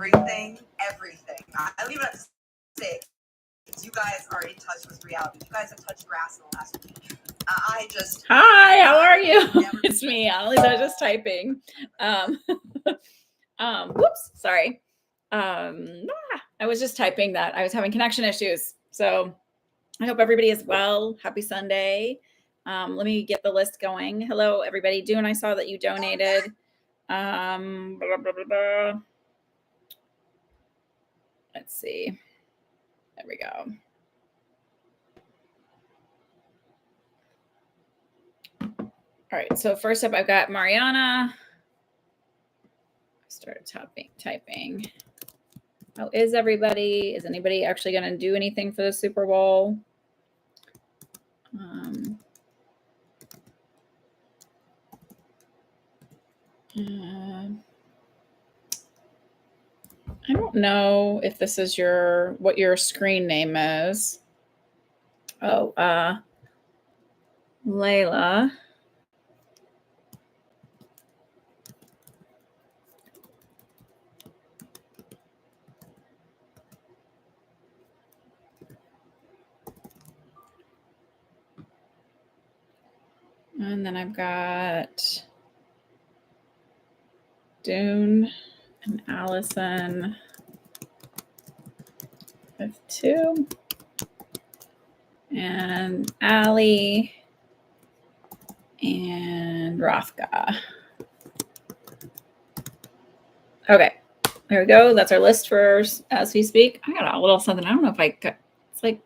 everything. I don't even have to say it. You guys are in touch with reality. You guys have touched grass in the last week. Hi, how are you? It's me, Annalise. I was just typing. Whoops, sorry. I was just typing that I was having connection issues. So I hope everybody is well. Happy Sunday. Let me get the list going. Hello, everybody. Dune, I saw that you donated. Blah, blah, blah, blah. Let's see. There we go. All right. So first up, I've got Mariana. I started typing. How is everybody? Is anybody actually going to do anything for the Super Bowl? I don't know if this is what your screen name is. Oh, Leila. And then I've got Dune and Allison with 2. And Allie and Rothka. Okay, there we go. That's our list for as we speak. I got a little something. I don't know if it's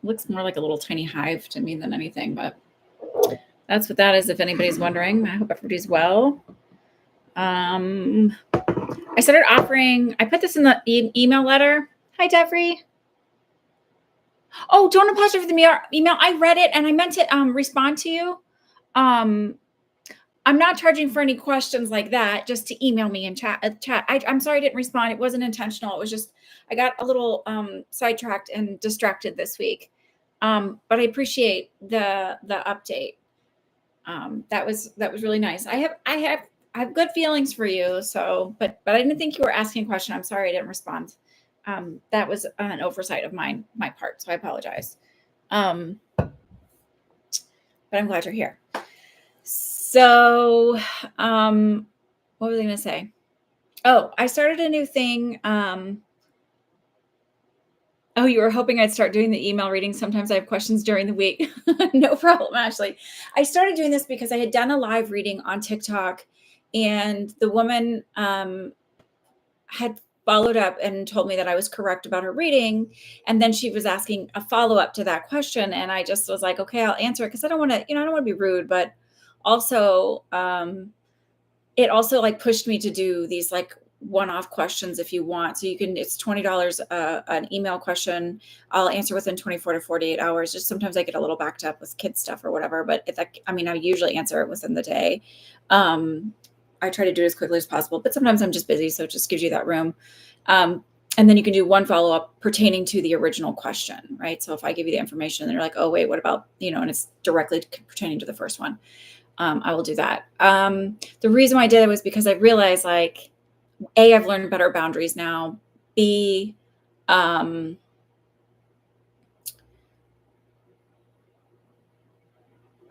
looks more like a little tiny hive to me than anything, but that's what that is. If anybody's wondering, I hope everybody's well. I started offering, I put this in the email letter. Hi, Jeffrey. Oh, don't apologize for the email. I read it and I meant to respond to you. I'm not charging for any questions like that, just to email me and chat. I'm sorry I didn't respond. It wasn't intentional. It was just, I got a little sidetracked and distracted this week. But I appreciate the update. That was really nice. I have good feelings for you. So, but I didn't think you were asking a question. I'm sorry I didn't respond. That was an oversight of my part. So I apologize. But I'm glad you're here. So, what was I going to say? Oh, I started a new thing. Oh, you were hoping I'd start doing the email reading. Sometimes I have questions during the week. No problem, Ashley. I started doing this because I had done a live reading on TikTok, and the woman had followed up and told me that I was correct about her reading. And then she was asking a follow-up to that question. And I just was like, okay, I'll answer it, because I don't want to be rude, but also it also like pushed me to do these like one-off questions if you want. So it's $20 an email question. I'll answer within 24 to 48 hours. Just sometimes I get a little backed up with kid stuff or whatever, but I usually answer it within the day. I try to do it as quickly as possible, but sometimes I'm just busy. So it just gives you that room. And then you can do one follow-up pertaining to the original question, right? So if I give you the information and you're like, oh, wait, what about, and it's directly pertaining to the first one, I will do that. The reason why I did it was because I realized, like, A, I've learned better boundaries now. B, I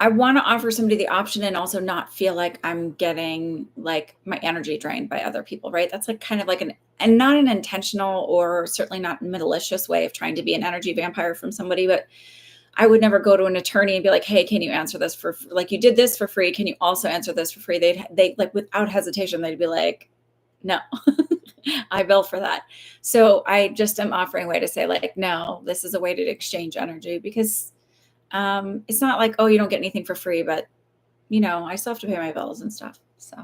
want to offer somebody the option and also not feel like I'm getting like my energy drained by other people, right? That's like kind of like and not an intentional or certainly not malicious way of trying to be an energy vampire from somebody, but I would never go to an attorney and be like, hey, can you answer this for, like, you did this for free. Can you also answer this for free? They like, without hesitation, they'd be like, no, I bill for that. So I just am offering a way to say, like, no, this is a way to exchange energy, because it's not like, oh, you don't get anything for free, but I still have to pay my bills and stuff. So,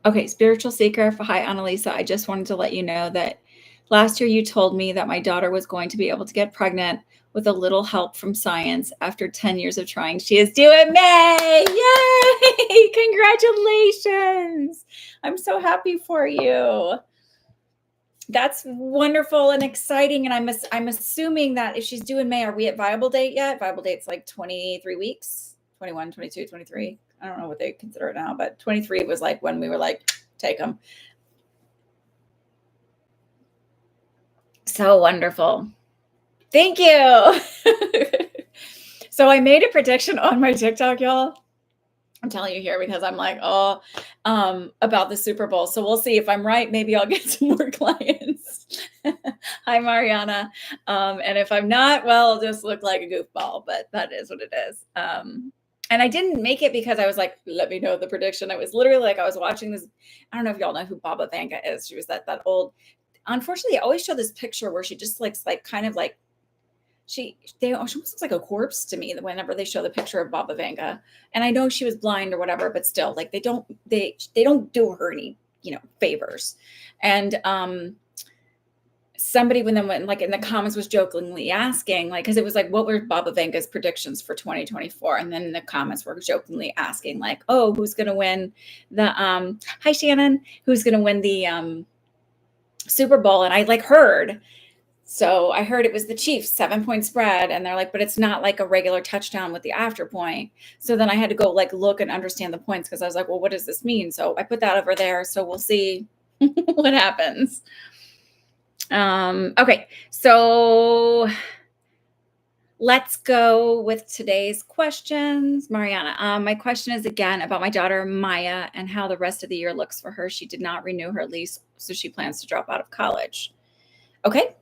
okay. Spiritual Seeker. Hi, Annalisa. I just wanted to let you know that last year you told me that my daughter was going to be able to get pregnant with a little help from science. After 10 years of trying, she is due in May. Yay! Congratulations. I'm so happy for you. That's wonderful and exciting. And I'm assuming that if she's due in May, are we at viable date yet? Viable date's like 23 weeks, 21, 22, 23. I don't know what they consider it now, but 23 was like when we were like, take them. So wonderful. Thank you. So I made a prediction on my TikTok, y'all. I'm telling you here because I'm like, oh, about the Super Bowl. So we'll see if I'm right. Maybe I'll get some more clients. Hi, Mariana. And if I'm not, well, I'll just look like a goofball, but that is what it is. And I didn't make it because I was like, let me know the prediction. I was literally like, I was watching this. I don't know if y'all know who Baba Vanga is. She was that old. Unfortunately, I always show this picture where she just looks like kind of like she almost looks like a corpse to me whenever they show the picture of Baba Vanga. And I know she was blind or whatever, but still, like they don't do her any, favors. And somebody when then went like in the comments was jokingly asking, like, because it was like, what were Baba Vanga's predictions for 2024? And then in the comments were jokingly asking, like, oh, who's gonna win the hi Shannon, who's gonna win the Super Bowl? And I like heard. So I heard it was the Chiefs 7-point spread, and they're like, but it's not like a regular touchdown with the after point. So then I had to go like look and understand the points because I was like, well, what does this mean? So I put that over there. So we'll see what happens. Okay, so let's go with today's questions. Mariana, my question is again about my daughter Maya and how the rest of the year looks for her. She did not renew her lease, so she plans to drop out of college. Okay.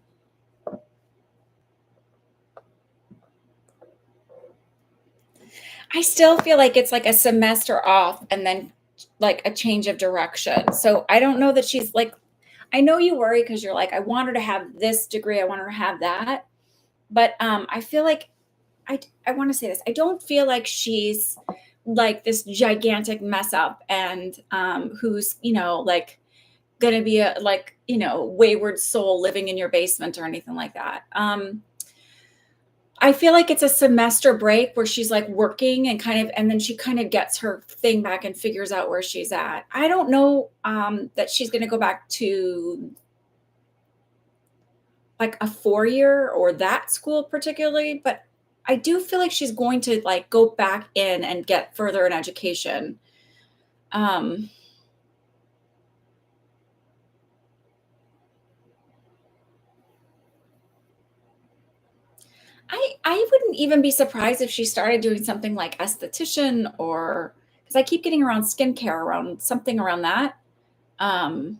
I still feel like it's like a semester off and then like a change of direction. So I don't know that she's like, I know you worry because you're like, I want her to have this degree, I want her to have that. But I feel like I want to say this. I don't feel like she's like this gigantic mess up and who's, like gonna be a like, wayward soul living in your basement or anything like that. I feel like it's a semester break where she's like working and then she kind of gets her thing back and figures out where she's at. I don't know that she's going to go back to like a 4-year or that school particularly, but I do feel like she's going to like go back in and get further in education. I wouldn't even be surprised if she started doing something like esthetician or because I keep getting around skincare around something around that. But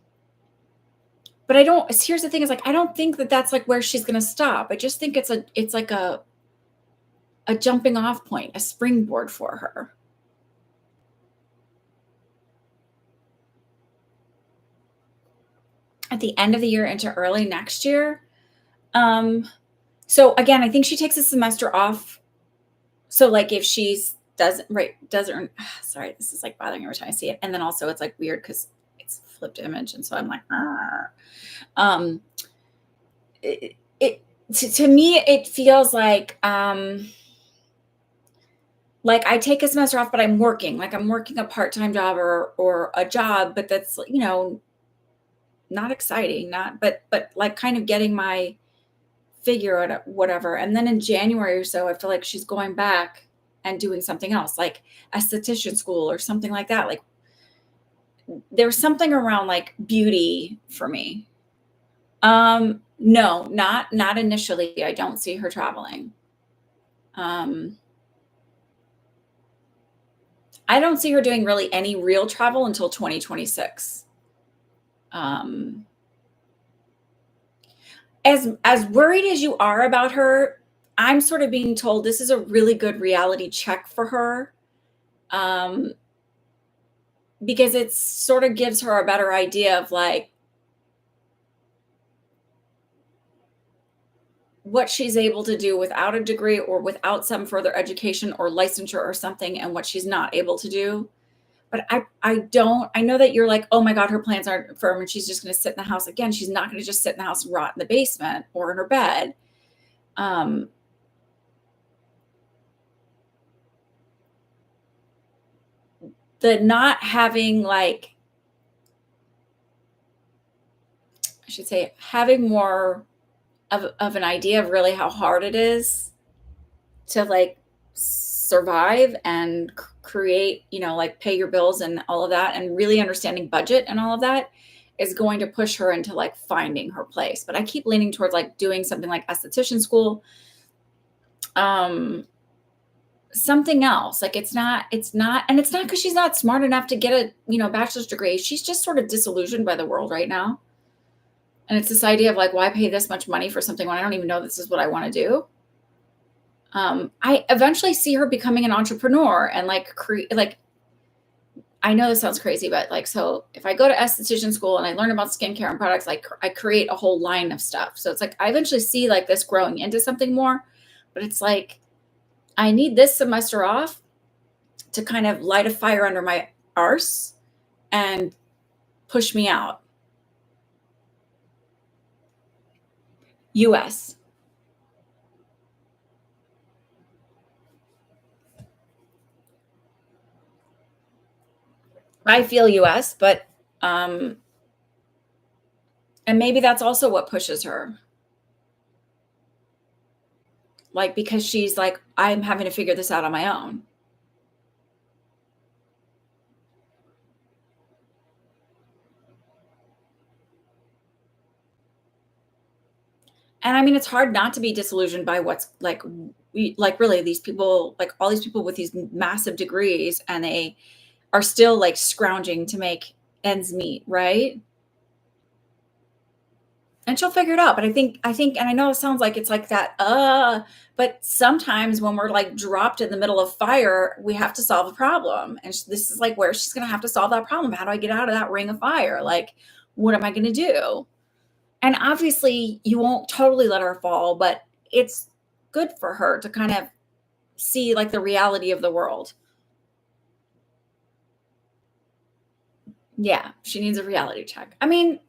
I don't, here's the thing is like, I don't think that that's like where she's going to stop. I just think it's like a jumping off point, a springboard for her. At the end of the year into early next year. So again, I think she takes a semester off. So like if she's doesn't sorry, this is like bothering me every time I see it. And then also it's like weird because it's a flipped image. And so I'm like, to me, it feels like I take a semester off, but I'm working a part-time job or a job, but that's, not exciting, but like kind of getting my figure or whatever. And then in January or so, I feel like she's going back and doing something else, like esthetician school or something like that. Like there's something around like beauty for me. No, not initially. I don't see her traveling. I don't see her doing really any real travel until 2026. As worried as you are about her, I'm sort of being told this is a really good reality check for her. Because it sort of gives her a better idea of like what she's able to do without a degree or without some further education or licensure or something and what she's not able to do. But I know that you're like, oh my God, her plans aren't firm and she's just going to sit in the house. Again, she's not going to just sit in the house and rot in the basement or in her bed. The not having like, I should say, having more of an idea of really how hard it is to like survive and create, like pay your bills and all of that, and really understanding budget and all of that is going to push her into like finding her place. But I keep leaning towards like doing something like esthetician school, something else. Like it's not, and it's not because she's not smart enough to get a, bachelor's degree. She's just sort of disillusioned by the world right now. And it's this idea of like, why pay this much money for something when I don't even know this is what I want to do? I eventually see her becoming an entrepreneur and like I know this sounds crazy, but like, so if I go to esthetician school and I learn about skincare and products, like I create a whole line of stuff. So it's like, I eventually see like this growing into something more, but it's like, I need this semester off to kind of light a fire under my arse and push me out. US. I feel US, but and maybe that's also what pushes her. Like, because she's like, I'm having to figure this out on my own. And I mean, it's hard not to be disillusioned by what's like, really these people, like all these people with these massive degrees, and they are still like scrounging to make ends meet, right? And she'll figure it out. But I think, and I know it sounds like it's like that, but sometimes when we're like dropped in the middle of fire, we have to solve a problem. And this is like where she's going to have to solve that problem. How do I get out of that ring of fire? Like, what am I going to do? And obviously you won't totally let her fall, but it's good for her to kind of see like the reality of the world. Yeah, she needs a reality check. I mean,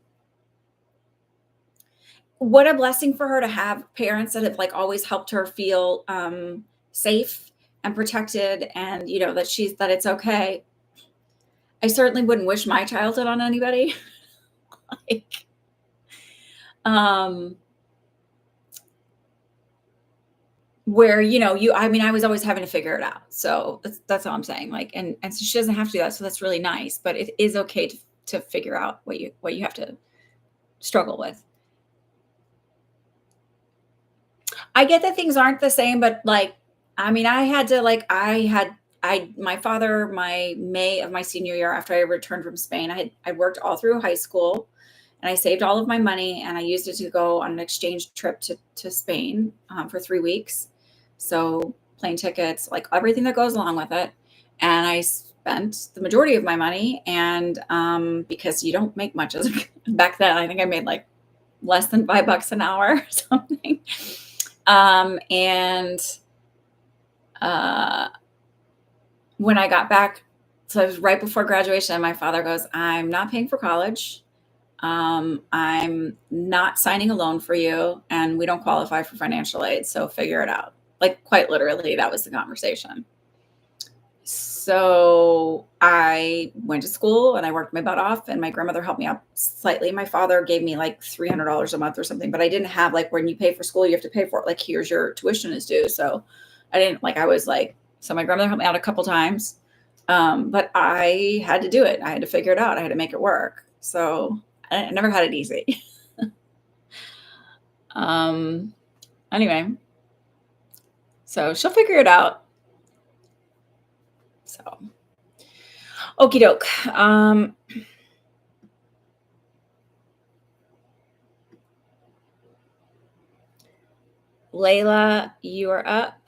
what a blessing for her to have parents that have like always helped her feel safe and protected, and that it's okay. I certainly wouldn't wish my childhood on anybody. like, um, where I mean, I was always having to figure it out, so that's all I'm saying. Like, and so she doesn't have to do that, so that's really nice. But it is okay to figure out what you have to struggle with. I get that things aren't the same, but like, I mean, my father, my May of my senior year after I returned from Spain, I worked all through high school, and I saved all of my money, and I used it to go on an exchange trip to Spain for 3 weeks. So plane tickets, like everything that goes along with it. And I spent the majority of my money, and because you don't make much as back then, I think I made like less than $5 an hour or something. And when I got back, so it was right before graduation, my father goes, I'm not paying for college. I'm not signing a loan for you, and we don't qualify for financial aid. So figure it out. Like, quite literally, that was the conversation. So I went to school and I worked my butt off, and my grandmother helped me out slightly. My father gave me like $300 a month or something, but I didn't have like, when you pay for school, you have to pay for it. Like, here's your tuition is due. So I didn't like, I was like, so my grandmother helped me out a couple times. But I had to do it. I had to figure it out. I had to make it work. So I never had it easy. Anyway, so she'll figure it out. So, okie doke. Leila, you are up.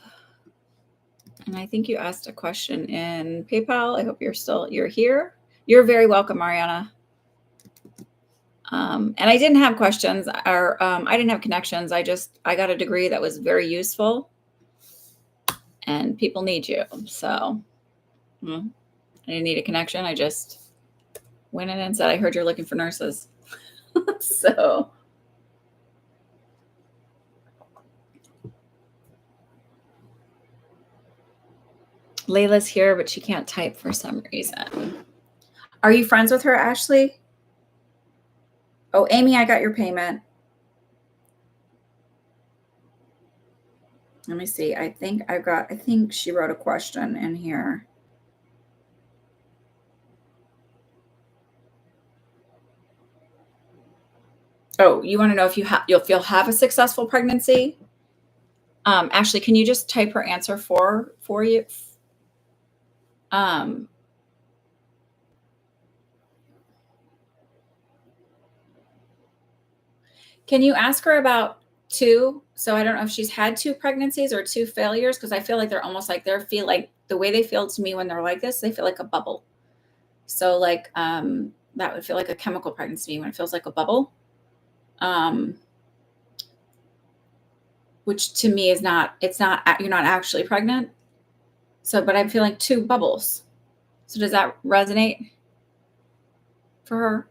And I think you asked a question in PayPal. I hope you're here. You're very welcome, Mariana. And I didn't have questions, or I didn't have connections. I got a degree that was very useful, and people need you. So I didn't need a connection. I just went in and said, I heard you're looking for nurses. So Layla's here, but she can't type for some reason. Are you friends with her, Ashley? Oh, Amy, I got your payment. Let me see. I think she wrote a question in here. Oh, you want to know if you'll have a successful pregnancy? Ashley, can you just type her answer for you? Um, can you ask her about two? So I don't know if she's had two pregnancies or two failures, because I feel like they're almost like feel like the way they feel to me when they're like this, they feel like a bubble. So like that would feel like a chemical pregnancy when it feels like a bubble. Which to me is not, you're not actually pregnant. So, but I'm feeling two bubbles. So does that resonate for her?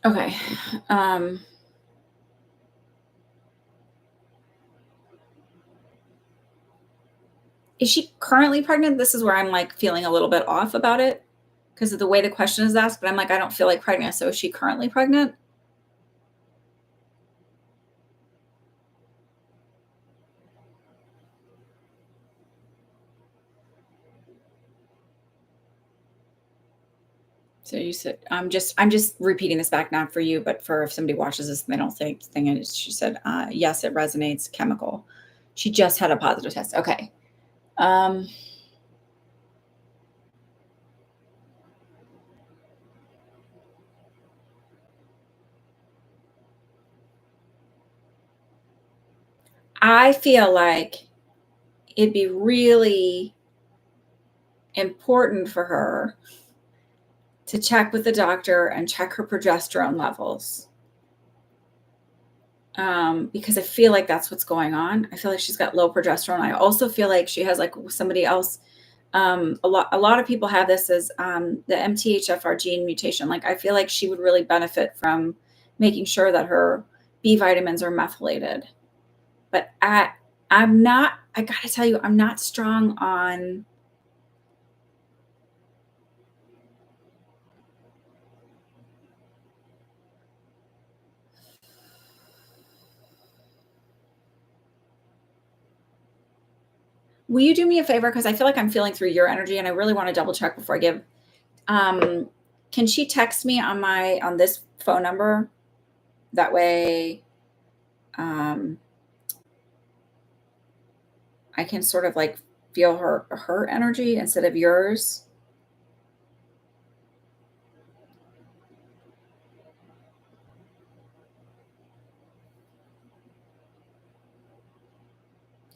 Okay. Is she currently pregnant? This is where I'm like feeling a little bit off about it because of the way the question is asked, but I'm like, I don't feel like pregnant. So is she currently pregnant? So you said, I'm just repeating this back, not for you, but for if somebody watches this and they don't think thing it is. She said, yes, it resonates, chemical. She just had a positive test. Okay. I feel like it'd be really important for her to check with the doctor and check her progesterone levels. Because I feel like that's what's going on. I feel like she's got low progesterone. I also feel like she has like somebody else. A lot of people have this as the MTHFR gene mutation. Like I feel like she would really benefit from making sure that her B vitamins are methylated. But I'm not. I gotta tell you, I'm not strong on. Will you do me a favor? Because I feel like I'm feeling through your energy, and I really want to double check before I give. Can she text me on this phone number? That way, um, I can sort of like feel her energy instead of yours.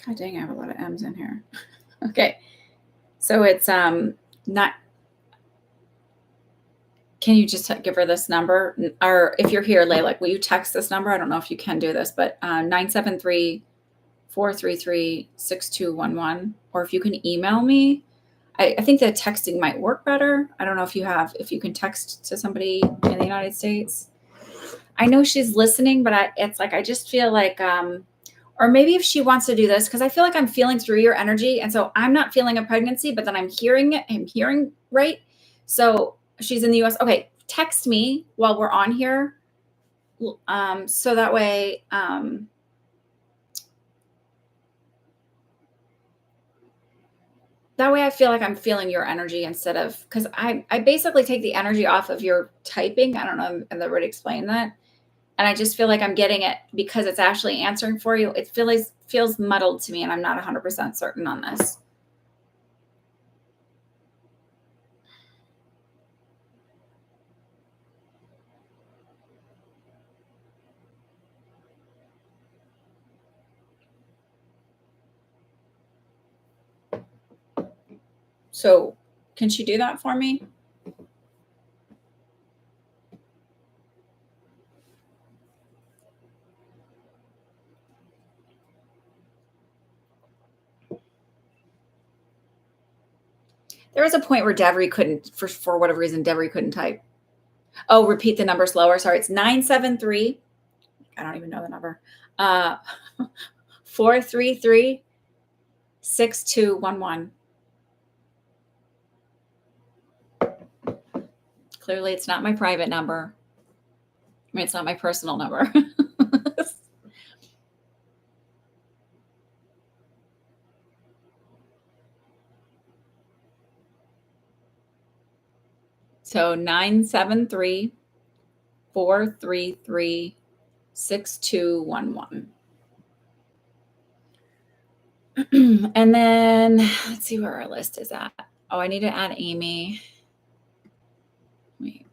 God dang, I have a lot of M's in here. Okay, so it's not. Can you just give her this number? Or if you're here, Leila, will you text this number? I don't know if you can do this, but 973-433-6211. Or if you can email me. I think that texting might work better. I don't know if you can text to somebody in the United States. I know she's listening, but it's like, I just feel like, or maybe if she wants to do this, because I feel like I'm feeling through your energy. And so I'm not feeling a pregnancy, but then I'm hearing it. I'm hearing right. So she's in the US. Okay. Text me while we're on here. So that way, I feel like I'm feeling your energy instead of, because I basically take the energy off of your typing. I don't know if I would explain that. And I just feel like I'm getting it because it's actually answering for you. It feels muddled to me, and I'm not 100% certain on this. So can she do that for me? There was a point where Devery couldn't, for whatever reason, Devery couldn't type. Oh, repeat the number slower. Sorry, it's 973. I don't even know the number. 433 6211. Clearly, it's not my private number. I mean, it's not my personal number. So 973 433 6211. And then let's see where our list is at. Oh, I need to add Amy. Wait.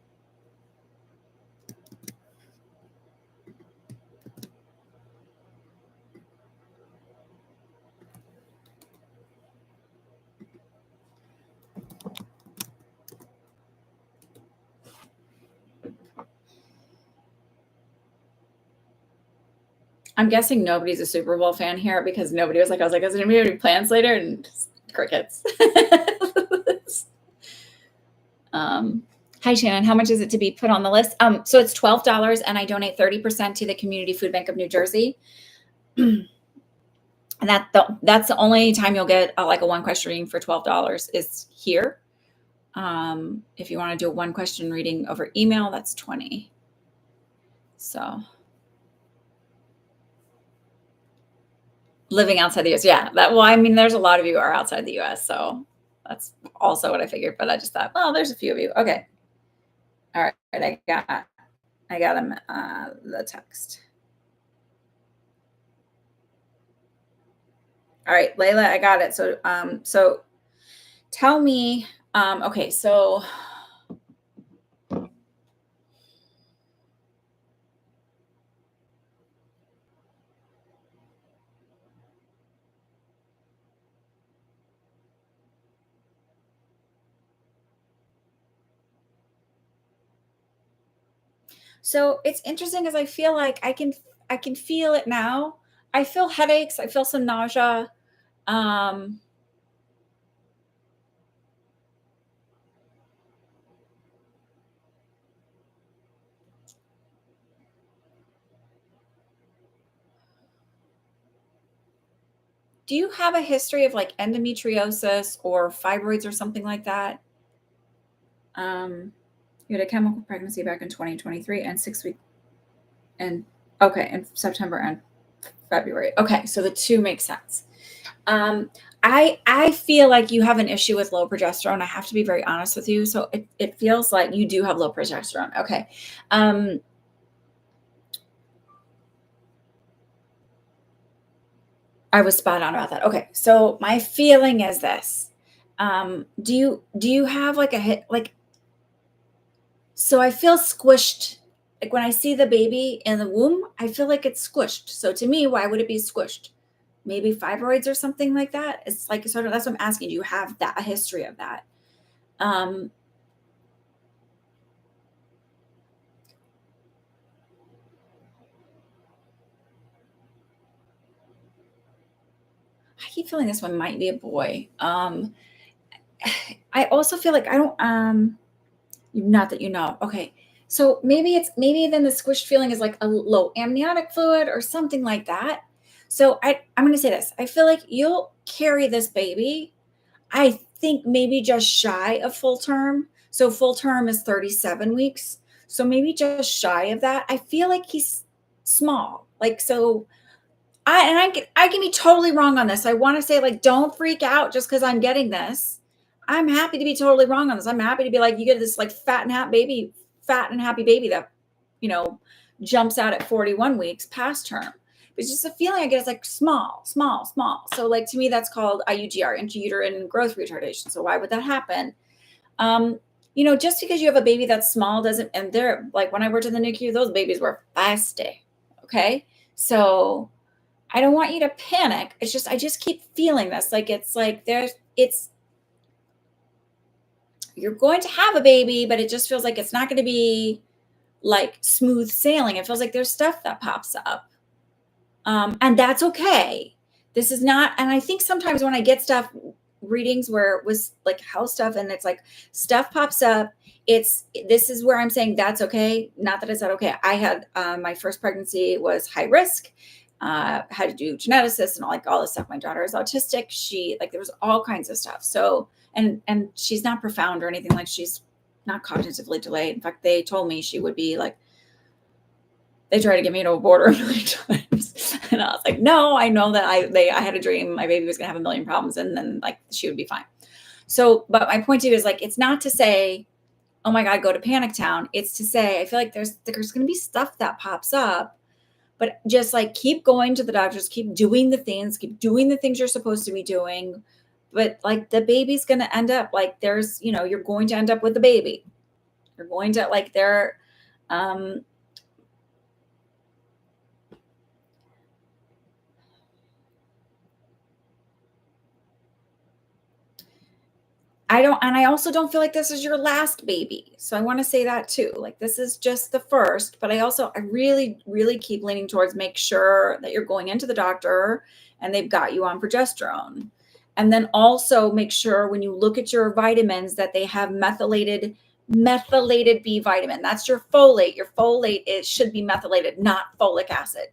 I'm guessing nobody's a Super Bowl fan here because nobody was like, I was like, is there anybody have any plans later? And just crickets. Hi, Shannon. How much is it to be put on the list? So it's $12, and I donate 30% to the Community Food Bank of New Jersey. And that's the only time you'll get like a one question reading for $12 is here. If you want to do a one question reading over email, that's $20. So living outside the US. Yeah. Well, I mean, there's a lot of you who are outside the US. So that's also what I figured, but I just thought, well, there's a few of you. Okay. All right. I got him, the text. All right, Leila, I got it. So tell me, okay, so it's interesting because I feel like I can feel it now. I feel headaches, I feel some nausea. Do you have a history of like endometriosis or fibroids or something like that? You had a chemical pregnancy back in 2023 and 6 weeks and okay, in September and February. Okay, so the two make sense. I feel like you have an issue with low progesterone. I have to be very honest with you. So it feels like you do have low progesterone. Okay. I was spot on about that. Okay. So my feeling is this. Do you have like a hit, like, so I feel squished. Like when I see the baby in the womb, I feel like it's squished. So to me, why would it be squished? Maybe fibroids or something like that. It's like sort of that's what I'm asking. Do you have that a history of that? I keep feeling this one might be a boy. I also feel like I don't not that you know. Okay. So maybe then the squished feeling is like a low amniotic fluid or something like that. So I'm gonna say this. I feel like you'll carry this baby. I think maybe just shy of full term. So full term is 37 weeks. So maybe just shy of that. I feel like he's small. Like so I can be totally wrong on this. I want to say like don't freak out just because I'm getting this. I'm happy to be totally wrong on this. I'm happy to be like you get this like fat and happy baby that jumps out at 41 weeks past term. It's just a feeling I get. It's like small, small, small. So like to me, that's called IUGR, intrauterine growth retardation. So why would that happen? Just because you have a baby that's small doesn't, and they're like when I worked in the NICU, those babies were feisty. Okay. So I don't want you to panic. It's just, I just keep feeling this. Like, you're going to have a baby, but it just feels like it's not going to be like smooth sailing. It feels like there's stuff that pops up. And that's okay. This is not, and I think sometimes when I get stuff readings where it was like house stuff and it's like stuff pops up. This is where I'm saying that's okay. Not that it's not okay. I had my first pregnancy was high risk. Had to do geneticists and all this stuff. My daughter is autistic. There was all kinds of stuff. So and she's not profound or anything. Like she's not cognitively delayed. In fact, they told me she would be like, they tried to get me to abort her a million times. And I was like, no, I know that I had a dream my baby was going to have a million problems and then like she would be fine. So, but my point to you is like, it's not to say, oh my God, go to Panic Town. It's to say, I feel like there's going to be stuff that pops up, but just like keep going to the doctors, keep doing the things you're supposed to be doing. But like the baby's going to end up like you're going to end up with the baby. You're going to like I also don't feel like this is your last baby. So I want to say that too. Like this is just the first, but I really, really keep leaning towards make sure that you're going into the doctor and they've got you on progesterone. And then also make sure when you look at your vitamins that they have methylated B vitamin. That's your folate. Your folate, it should be methylated, not folic acid.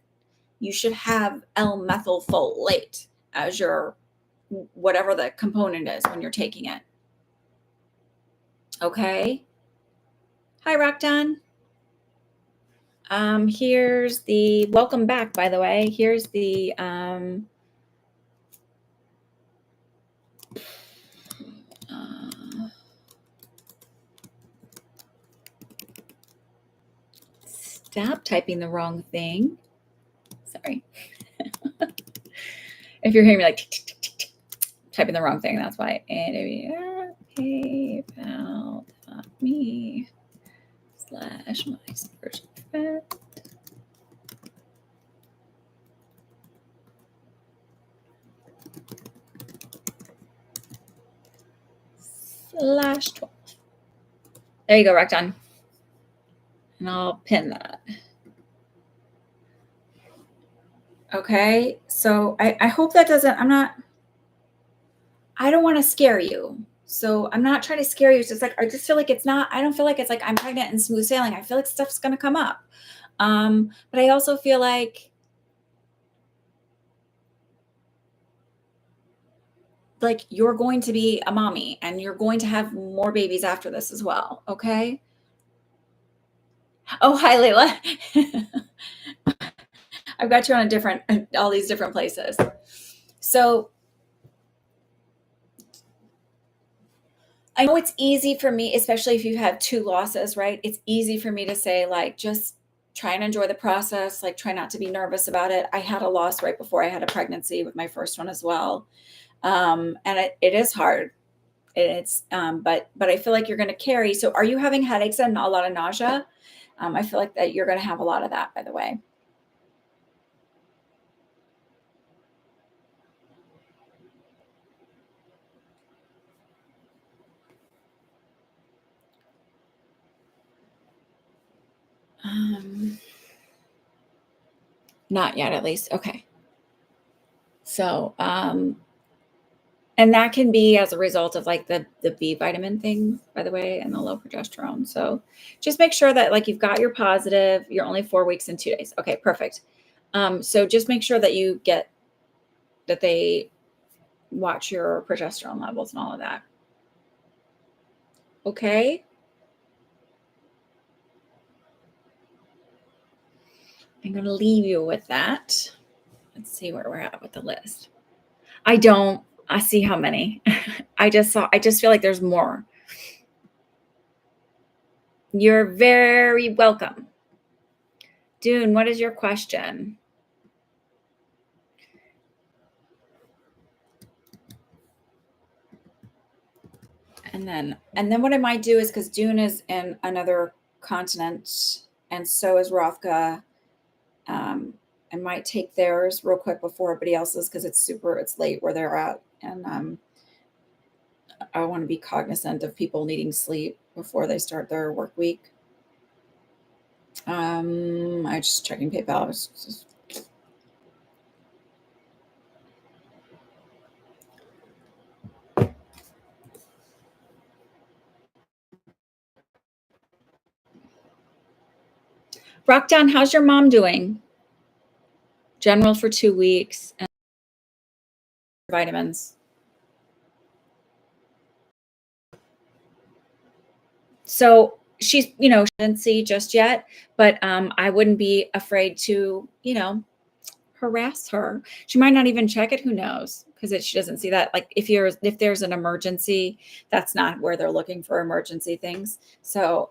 You should have L-methylfolate as your whatever the component is when you're taking it. Okay. Hi, Rockton. Here's the welcome back, by the way. Here's the stop typing the wrong thing. Sorry. If you're hearing me like typing the wrong thing, that's why. PayPal.me/my /12. There you go, Rockton. And I'll pin that. Okay, so I hope that doesn't, I don't want to scare you. So I'm not trying to scare you. It's just like, I just feel like I don't feel like it's like I'm pregnant and smooth sailing. I feel like stuff's going to come up. But I also feel like you're going to be a mommy and you're going to have more babies after this as well. Okay. Oh, hi, Leila. I've got you on all these different places. So I know it's easy for me, especially if you have 2 losses, right? It's easy for me to say like, just try and enjoy the process. Like try not to be nervous about it. I had a loss right before I had a pregnancy with my first one as well. And it is hard. It's, but I feel like you're going to carry. So are you having headaches and a lot of nausea? I feel like that you're going to have a lot of that, by the way. Not yet, at least. Okay. So, and that can be as a result of like the B vitamin thing, by the way, and the low progesterone. So just make sure that like you've got your positive, you're only 4 weeks and 2 days. Okay, perfect. So just make sure that you get that they watch your progesterone levels and all of that. Okay. I'm going to leave you with that. Let's see where we're at with the list. I see how many. I just feel like there's more. You're very welcome. Dune, what is your question? And then what I might do is because Dune is in another continent and so is Rothka. I might take theirs real quick before everybody else's because it's late where they're at. And I want to be cognizant of people needing sleep before they start their work week. I just checking PayPal. Rockdown, how's your mom doing? General for 2 weeks and vitamins. So she's, shouldn't see just yet, but I wouldn't be afraid to, harass her. She might not even check it. Who knows? Because she doesn't see that. Like if there's an emergency, that's not where they're looking for emergency things. So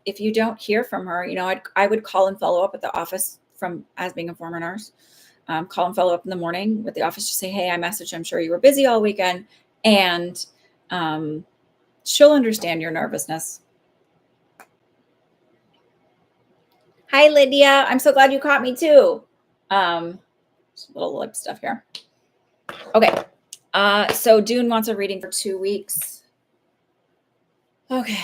if you don't hear from her, I would call and follow up at the office from as being a former nurse. Call and follow up in the morning with the office to say, hey, I messaged. I'm sure you were busy all weekend, and she'll understand your nervousness. Hi, Lydia. I'm so glad you caught me too. Just a little lip stuff here. Okay. So Dune wants a reading for 2 weeks. Okay.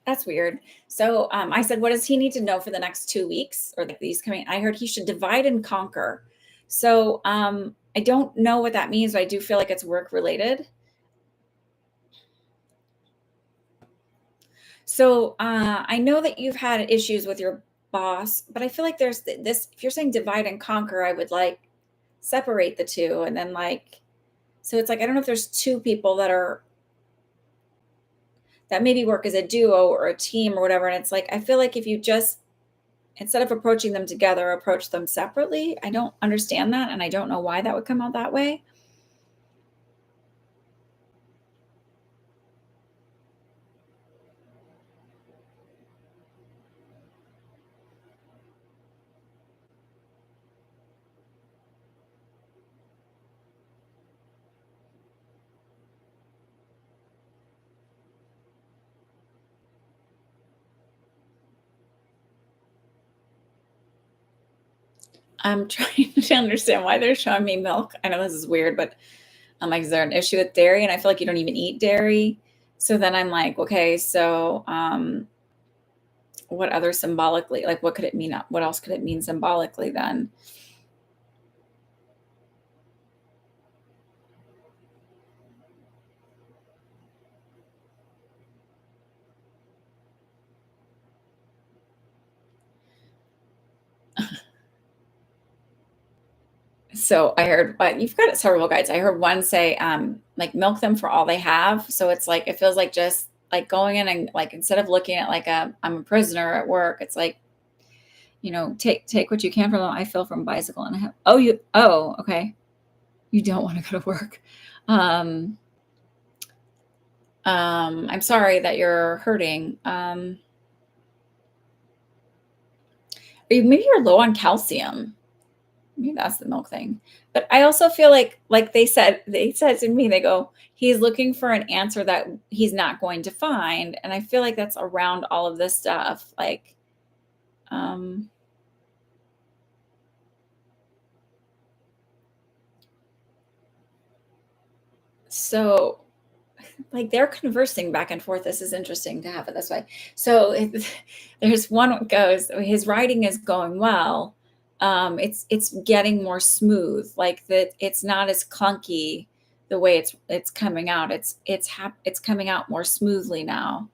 That's weird. So I said, what does he need to know for the next 2 weeks or these coming? I heard he should divide and conquer. So I don't know what that means, but I do feel like it's work related. So I know that you've had issues with your boss, but I feel like there's this, if you're saying divide and conquer, I would like separate the two. And then so it's like, I don't know if there's two people that maybe work as a duo or a team or whatever. And it's like, I feel like if you just, instead of approaching them together, approach them separately. I don't understand that. And I don't know why that would come out that way. I'm trying to understand why they're showing me milk. I know this is weird, but I'm like, is there an issue with dairy? And I feel like you don't even eat dairy. So then I'm like, okay, so what other symbolically, like what could it mean? What else could it mean symbolically then? So I heard, but you've got several guides. I heard one say, like milk them for all they have. So it's like, it feels like just like going in and like, instead of looking at like I'm a prisoner at work, it's like, take what you can from them. I feel from bicycle and I have, okay. You don't want to go to work. I'm sorry that you're hurting. Maybe you're low on calcium. Maybe that's the milk thing. But I also feel like they said to me, they go, he's looking for an answer that he's not going to find. And I feel like that's around all of this stuff. Like, so like they're conversing back and forth. This is interesting to have it this way. So there's one goes, his writing is going well. It's getting more smooth, like that. It's not as clunky the way it's coming out. It's coming out more smoothly now.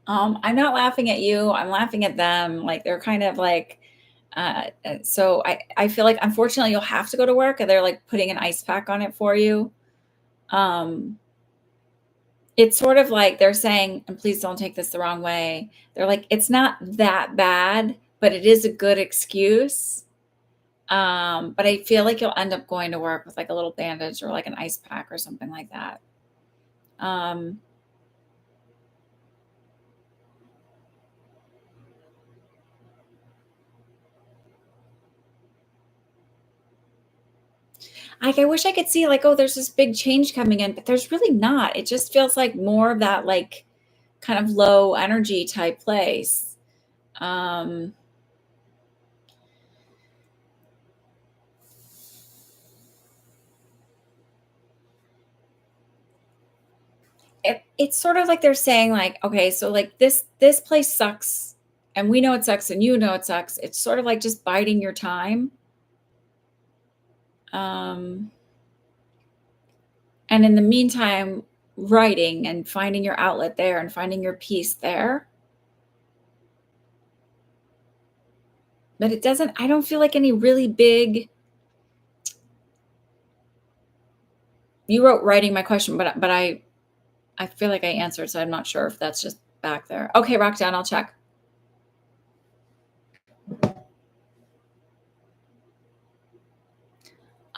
I'm not laughing at you. I'm laughing at them. Like they're kind of like, so I feel like unfortunately you'll have to go to work and they're like putting an ice pack on it for you. It's sort of like they're saying, and please don't take this the wrong way. They're like, it's not that bad, but it is a good excuse. But I feel like you'll end up going to work with like a little bandage or like an ice pack or something like that. Like I wish I could see like, oh, there's this big change coming in, but there's really not. It just feels like more of that like kind of low energy type place. Um, it's sort of like they're saying like, okay, so like this place sucks and we know it sucks and you know it sucks. It's sort of like just biding your time. And in the meantime, writing and finding your outlet there and finding your peace there. But it doesn't, I don't feel like any really big, you wrote writing my question, but I feel like I answered, so I'm not sure if that's just back there. Okay, rock down, I'll check.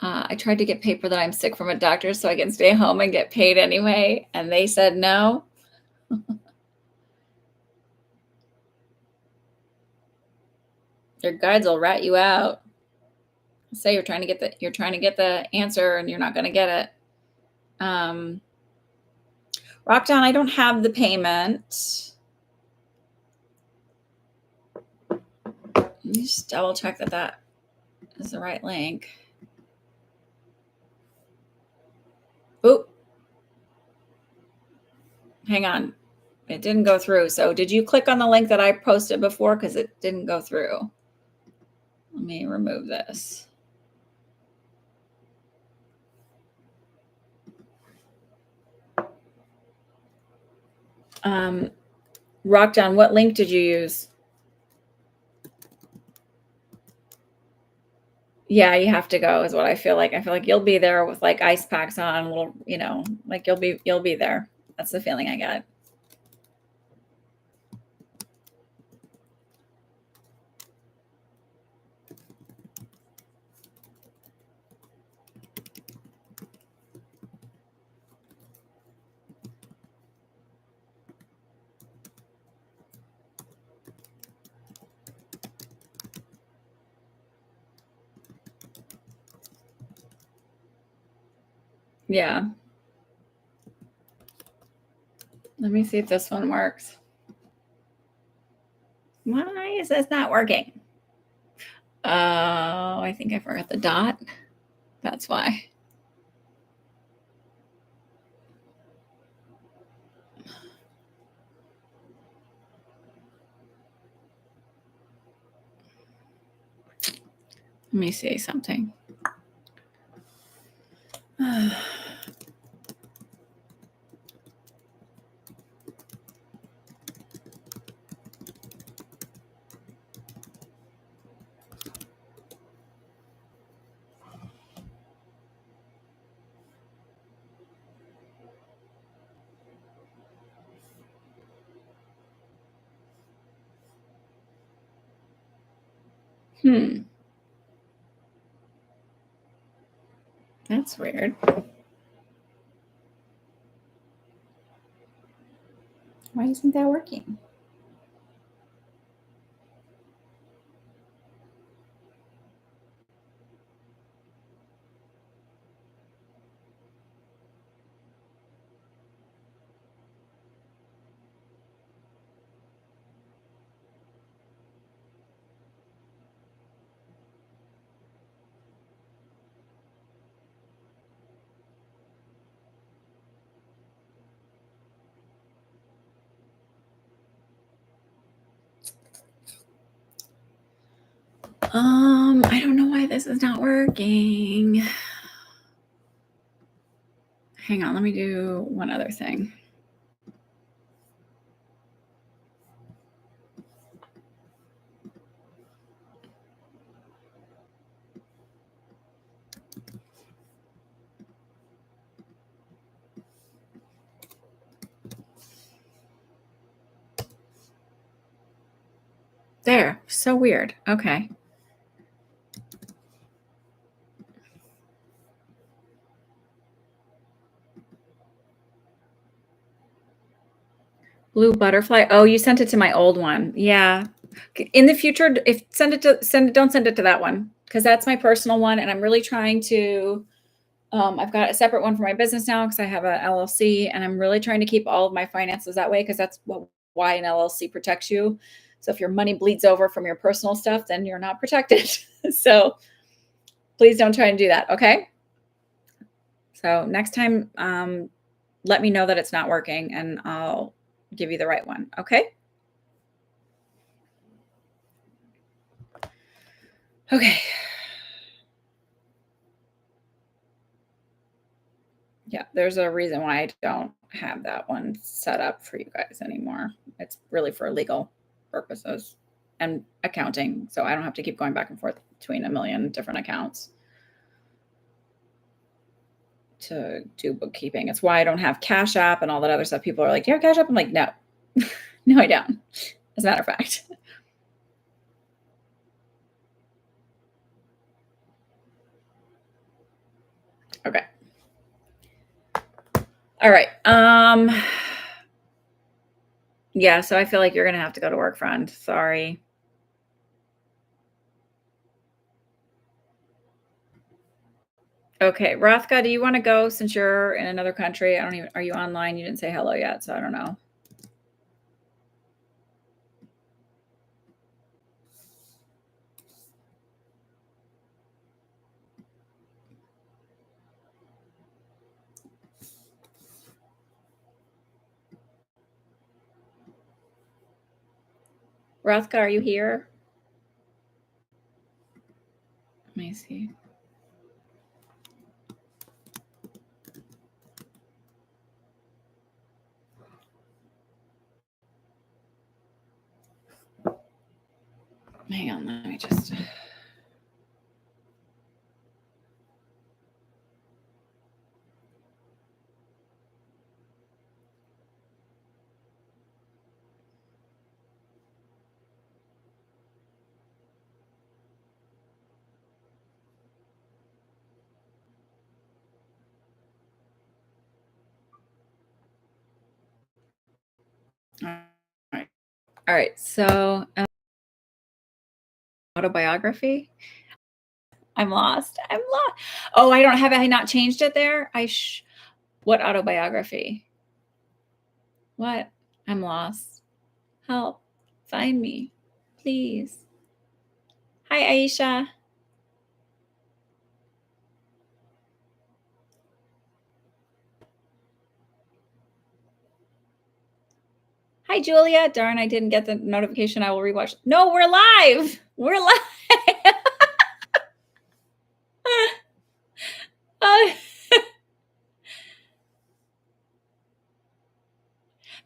I tried to get paper that I'm sick from a doctor so I can stay home and get paid anyway, and they said no. Your guides will rat you out. Say you're trying to get the answer and you're not going to get it. Rock down, I don't have the payment. Let me just double check that is the right link. Oop. Hang on. It didn't go through. So did you click on the link that I posted before? Because it didn't go through. Let me remove this. Rock down, what link did you use? Yeah, you have to go is what I feel like. I feel like you'll be there with like ice packs on, little, like you'll be there. That's the feeling I get. Yeah. Let me see if this one works. Why is this not working? Oh, I think I forgot the dot. That's why. Let me see something. That's weird. Why isn't that working? I don't know why this is not working. Hang on, let me do one other thing. There, so weird. Okay. Blue butterfly. Oh, you sent it to my old one. Yeah. In the future, if don't send it to that one because that's my personal one, and I'm really trying to. I've got a separate one for my business now because I have a LLC, and I'm really trying to keep all of my finances that way because that's why an LLC protects you. So if your money bleeds over from your personal stuff, then you're not protected. So please don't try and do that. Okay. So next time, let me know that it's not working and I'll give you the right one. Okay. Okay. Yeah, there's a reason why I don't have that one set up for you guys anymore. It's really for legal purposes and accounting. So I don't have to keep going back and forth between a million different accounts to do bookkeeping. It's why I don't have Cash App and all that other stuff. People are like, do you have Cash App? I'm like, no, no, I don't. As a matter of fact. Okay. All right. Yeah, so I feel like you're going to have to go to work, friend. Sorry. Okay, Rothka, do you want to go since you're in another country? I don't even, are you online? You didn't say hello yet, so I don't know. Rothka, are you here? Let me see. Hang on, let me just. All right. So, autobiography. I'm lost. I'm lost. Oh, I don't have. I not changed it there. What autobiography? What? I'm lost. Help! Find me, please. Hi, Aisha. Hi, Julia. Darn, I didn't get the notification. I will rewatch. No, we're live. We're live.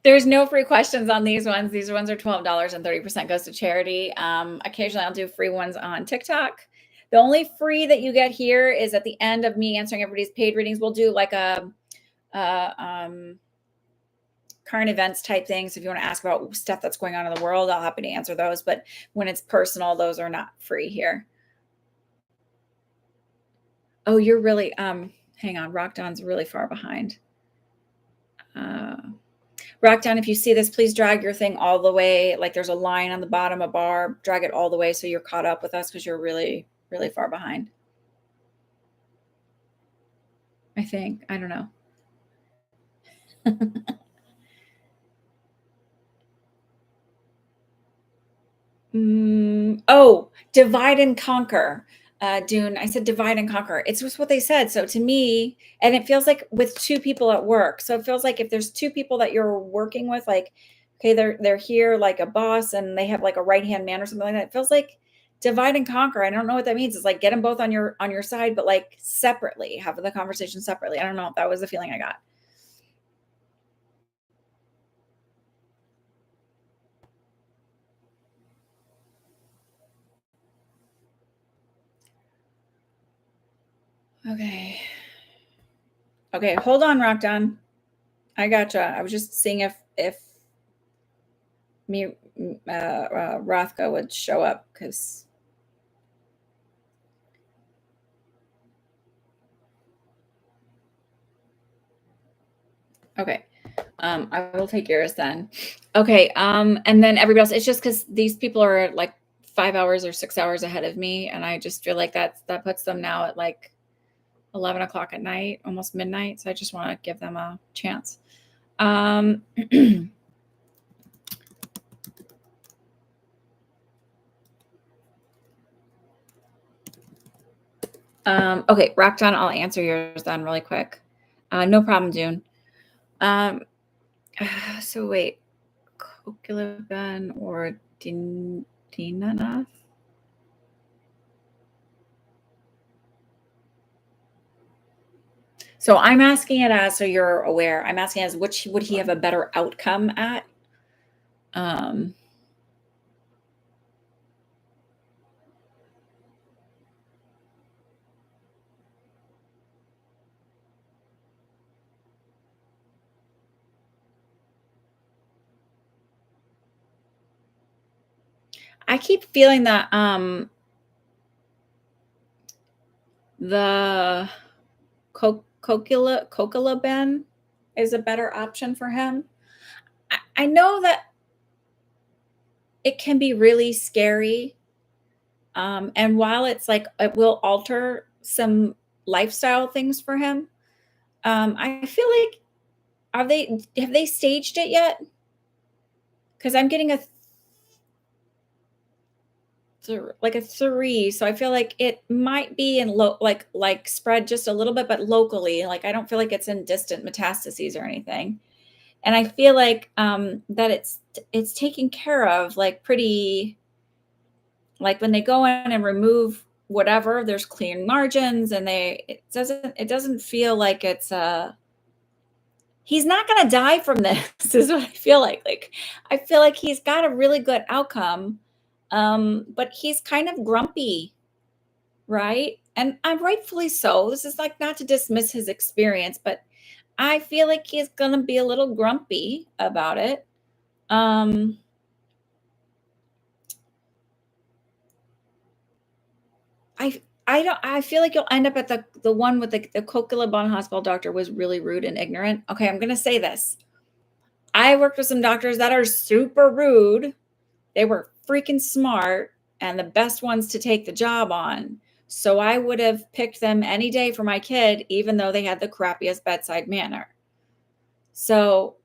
There's no free questions on these ones. These ones are $12 and 30% goes to charity. Occasionally I'll do free ones on TikTok. The only free that you get here is at the end of me answering everybody's paid readings. We'll do like a current events type things. If you want to ask about stuff that's going on in the world, I'll happy to answer those. But when it's personal, those are not free here. Oh, you're really, hang on. Rock Don's really far behind. Rock Down, if you see this, please drag your thing all the way. Like there's a line on the bottom, a bar, drag it all the way so you're caught up with us because you're really, really far behind. I think. I don't know. Oh, divide and conquer. Dune, I said divide and conquer. It's just what they said. So to me, and it feels like with two people at work. So it feels like if there's two people that you're working with, like, okay, they're here like a boss and they have like a right-hand man or something like that. It feels like divide and conquer. I don't know what that means. It's like get them both on your side, but like separately, have the conversation separately. I don't know. That was the feeling I got. Okay. Okay, hold on, Rock Don. I gotcha. I was just seeing if me Rothko would show up because okay. I will take yours then. Okay. And then everybody else, it's just because these people are like 5 hours or 6 hours ahead of me. And I just feel like that puts them now at like 11 o'clock at night, almost midnight. So I just want to give them a chance. Okay, Rockdown, I'll answer yours then really quick. No problem, Dune. Um, so wait, Coquilabin or Dinanath? So I'm asking it as, so you're aware, I'm asking as which would he have a better outcome at? Um, I keep feeling that the Coquilabin is a better option for him. I know that it can be really scary. And while it's like it will alter some lifestyle things for him, I feel like have they staged it yet? Because I'm getting like a 3, so I feel like it might be in like spread just a little bit, but locally. Like I don't feel like it's in distant metastases or anything. And I feel like that it's taken care of like pretty, like when they go in and remove whatever, there's clean margins, and it doesn't feel like it's he's not going to die from this is what I feel like I feel like he's got a really good outcome, but he's kind of grumpy, right? And I'm rightfully so. This is like not to dismiss his experience, but I feel like he's going to be a little grumpy about it. um I feel like you'll end up at the one with the Coquilabon hospital doctor was really rude and ignorant. Okay, I'm gonna say this. I worked with some doctors that are super rude. They were freaking smart and the best ones to take the job on. So I would have picked them any day for my kid, even though they had the crappiest bedside manner. So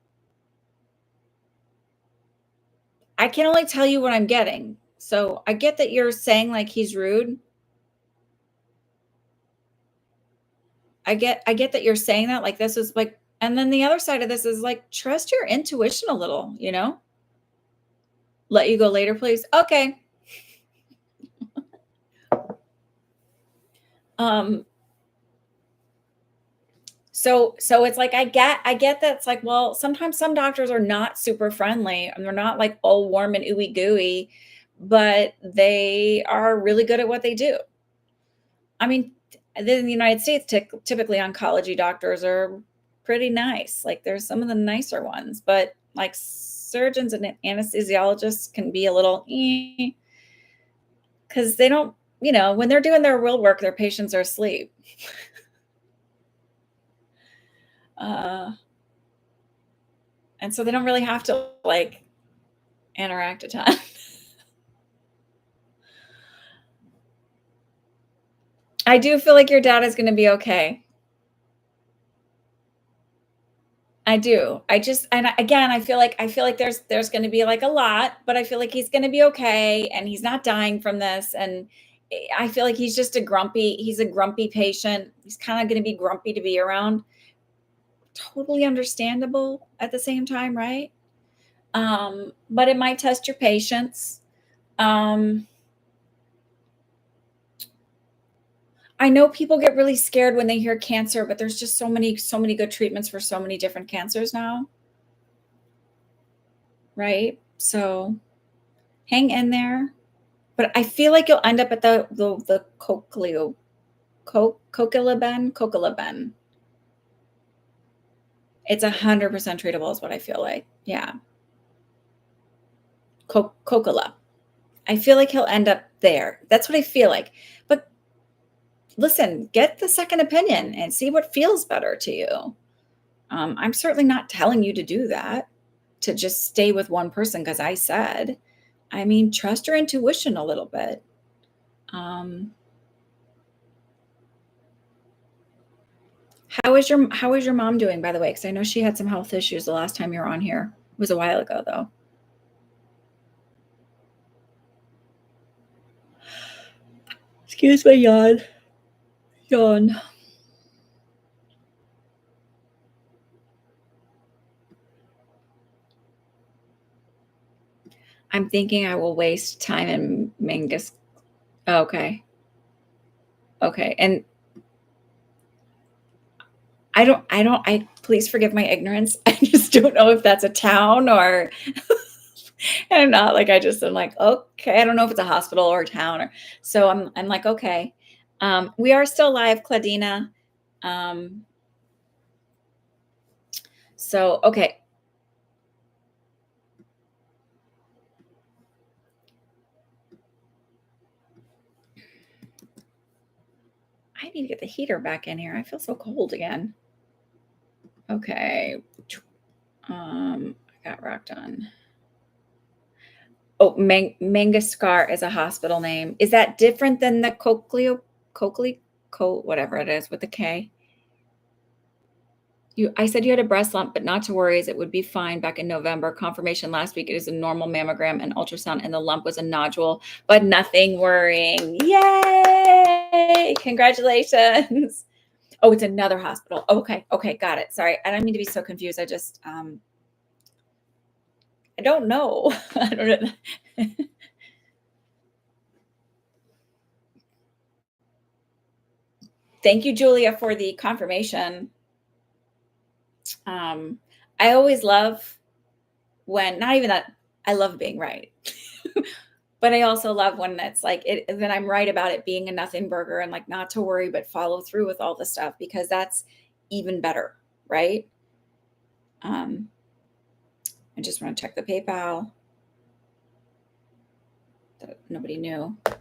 I can only tell you what I'm getting. So I get that you're saying like he's rude. I get that you're saying that, like, this is like, and then the other side of this is like, trust your intuition a little, you know? Let you go later, please. Okay. Um, so it's like I get that it's like, well, sometimes some doctors are not super friendly and they're not like all warm and ooey gooey, but they are really good at what they do. I mean, in the United States, typically oncology doctors are pretty nice. Like there's some of the nicer ones, but like surgeons and anesthesiologists can be a little because they don't, when they're doing their real work, their patients are asleep. Uh, and so they don't really have to like interact a ton. I do feel like your dad is going to be okay. I do. Again, I feel like there's going to be like a lot, but I feel like he's going to be okay and he's not dying from this. And I feel like he's a grumpy patient. He's kind of going to be grumpy to be around. Totally understandable at the same time, right? But it might test your patience. Um, I know people get really scared when they hear cancer, but there's just so many good treatments for so many different cancers now, right? So hang in there. But I feel like you'll end up at the Coquilabin. It's 100% treatable is what I feel like. Yeah. Coquila. I feel like he'll end up there. That's what I feel like. But listen, get the second opinion and see what feels better to you. I'm certainly not telling you to do that, to just stay with one person because I said. I mean, trust your intuition a little bit. Um, how is your mom doing, by the way? Because I know she had some health issues the last time you were on here. It was a while ago, though. Excuse my yawn. Yawn. I'm thinking I will waste time in Mangus. Okay. Okay. And I please forgive my ignorance. I just don't know if that's a town or I'm not like, I'm like, okay. I don't know if it's a hospital or a town or, so I'm like, okay. We are still live, Claudina. Um, so, okay. I need to get the heater back in here. I feel so cold again. Okay. I got rocked on. Oh, Mangascar is a hospital name. Is that different than the whatever it is with the K? I said you had a breast lump, but not to worry, as it would be fine back in November. Confirmation last week. It is a normal mammogram and ultrasound, and the lump was a nodule, but nothing worrying. Yay! Congratulations. Oh, it's another hospital. Okay. Okay. Got it. Sorry. I don't mean to be so confused. I just, I don't know. I don't know. Thank you, Julia, for the confirmation. I always love when, not even that, I love being right. But I also love when it's like then I'm right about it being a nothing burger and like not to worry, but follow through with all the stuff because that's even better, right? I just want to check the PayPal. Nobody knew. I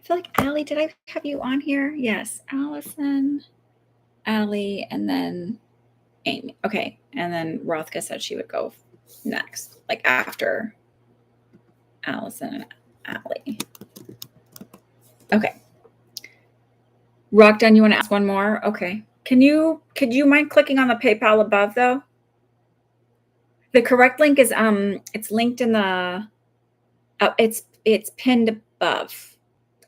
feel like Allie, did I have you on here? Yes, Allison, Allie, and then Amy. Okay, and then Rothka said she would go next, like after Allison and Allie. Okay. Rockdon, you want to ask one more? Okay. Could you mind clicking on the PayPal above though? The correct link is it's linked in the it's pinned above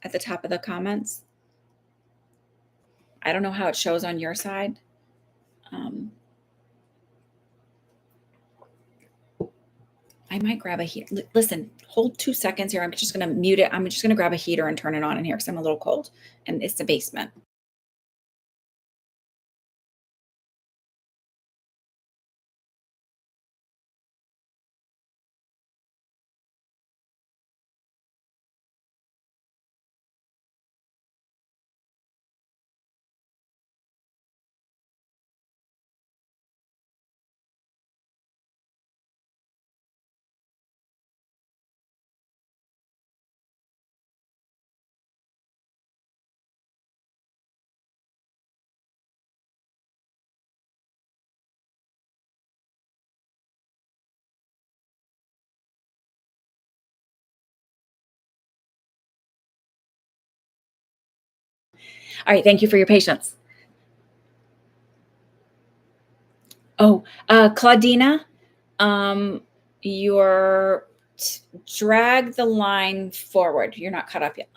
at the top of the comments. I don't know how it shows on your side. I might grab a heater. Listen, hold 2 seconds here. I'm just going to mute it. I'm just going to grab a heater and turn it on in here because I'm a little cold and it's the basement. All right. Thank you for your patience. Oh, Claudina, you're drag the line forward. You're not caught up yet.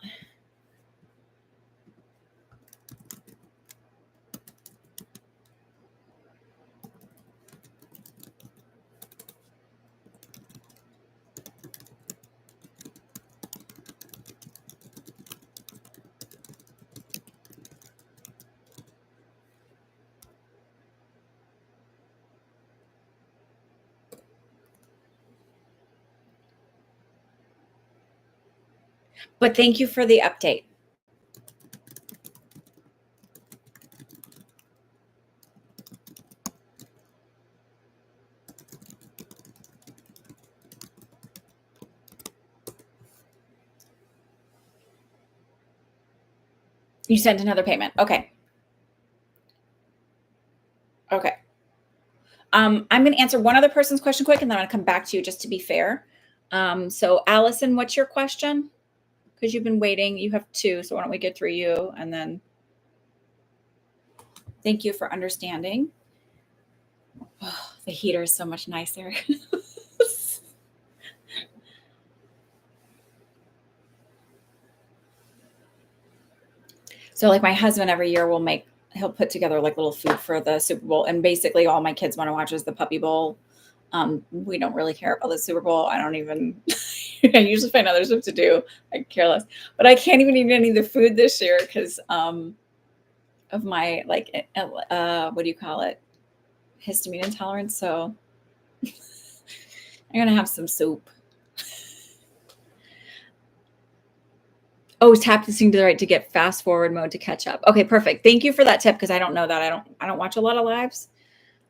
But thank you for the update. You sent another payment. Okay. Okay. I'm going to answer one other person's question quick, and then I'm going to come back to you just to be fair. So Allison, what's your question? Because you've been waiting. You have two. So why don't we get through you and then thank you for understanding. Oh, the heater is so much nicer. So like my husband every year he'll put together like little food for the Super Bowl. And basically all my kids want to watch is the Puppy Bowl. We don't really care about the Super Bowl. I don't even, I usually find other stuff to do. I care less. But I can't even eat any of the food this year because of my like what do you call it? Histamine intolerance. So I'm gonna have some soup. Oh, tap this thing to the right to get fast forward mode to catch up. Okay, perfect. Thank you for that tip because I don't know that. I don't watch a lot of lives.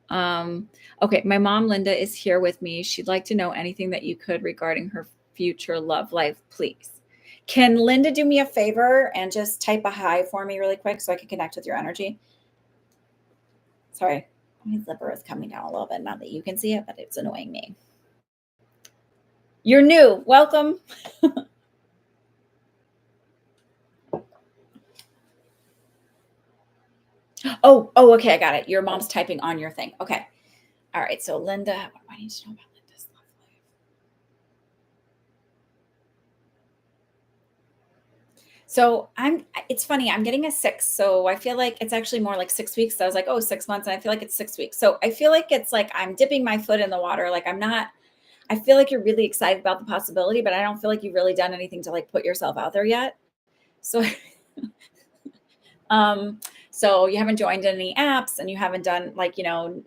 Okay, my mom Linda is here with me. She'd like to know anything that you could regarding her future love life, please. Can Linda do me a favor and just type a hi for me really quick so I can connect with your energy? Sorry, my zipper is coming down a little bit. Not that you can see it, but it's annoying me. You're new. Welcome. Oh, okay. I got it. Your mom's typing on your thing. Okay. All right. So Linda, what do I need to know about Linda's love life? So it's funny. I'm getting a 6. So I feel like it's actually more like 6 weeks. So I was like, oh, 6 months. And I feel like it's 6 weeks. So I feel like it's like I'm dipping my foot in the water. Like I feel like you're really excited about the possibility, but I don't feel like you've really done anything to like put yourself out there yet. So Um, so you haven't joined any apps and you haven't done like,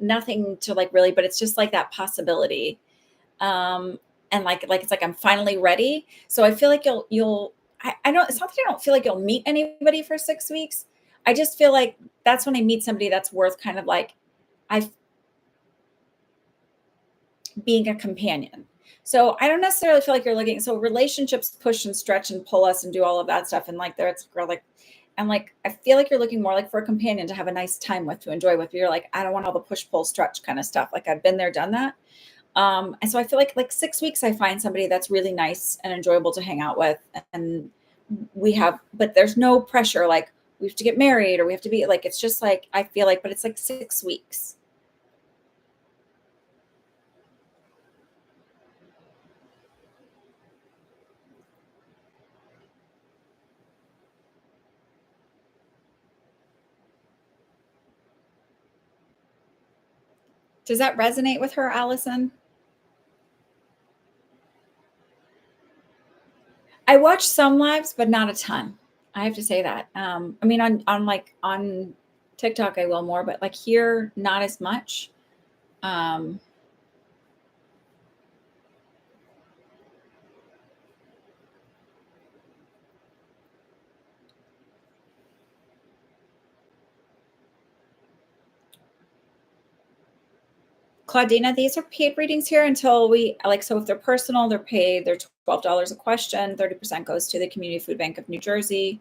nothing to like really, but it's just like that possibility. And like, it's like, I'm finally ready. So I feel like I don't, it's not that I don't feel like you'll meet anybody for 6 weeks. I just feel like that's when I meet somebody that's worth kind of like, I being a companion. So I don't necessarily feel like you're looking. So relationships push and stretch and pull us and do all of that stuff. And like there, it's girl like, and like I feel like you're looking more like for a companion to have a nice time with, to enjoy with. You're like, I don't want all the push pull stretch kind of stuff. Like I've been there, done that. And so I feel like 6 weeks I find somebody that's really nice and enjoyable to hang out with, and but there's no pressure. Like we have to get married or we have to be like. It's just like I feel like, but it's like 6 weeks. Does that resonate with her, Allison? I watch some lives, but not a ton. I have to say that. I mean, on TikTok, I will more, but like here, not as much. Um, Claudina, these are paid readings here until we like. So if they're personal, they're paid. They're $12 a question. 30% goes to the Community Food Bank of New Jersey.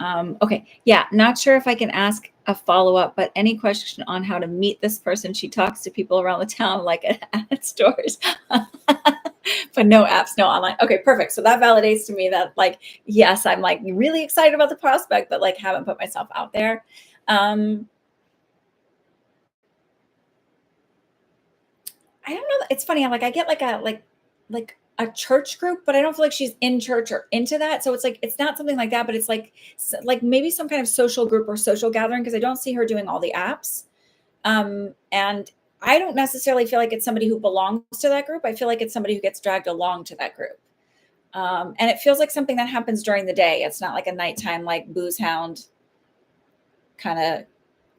Okay. Yeah. Not sure if I can ask a follow up, but any question on how to meet this person? She talks to people around the town, like at stores, but no apps, no online. Okay. Perfect. So that validates to me that, like, yes, I'm like really excited about the prospect, but like haven't put myself out there. I don't know. It's funny. I'm like, I get like a church group, but I don't feel like she's in church or into that. So it's like, it's not something like that, but it's like maybe some kind of social group or social gathering. Cause I don't see her doing all the apps. And I don't necessarily feel like it's somebody who belongs to that group. I feel like it's somebody who gets dragged along to that group. And it feels like something that happens during the day. It's not like a nighttime, like booze hound kind of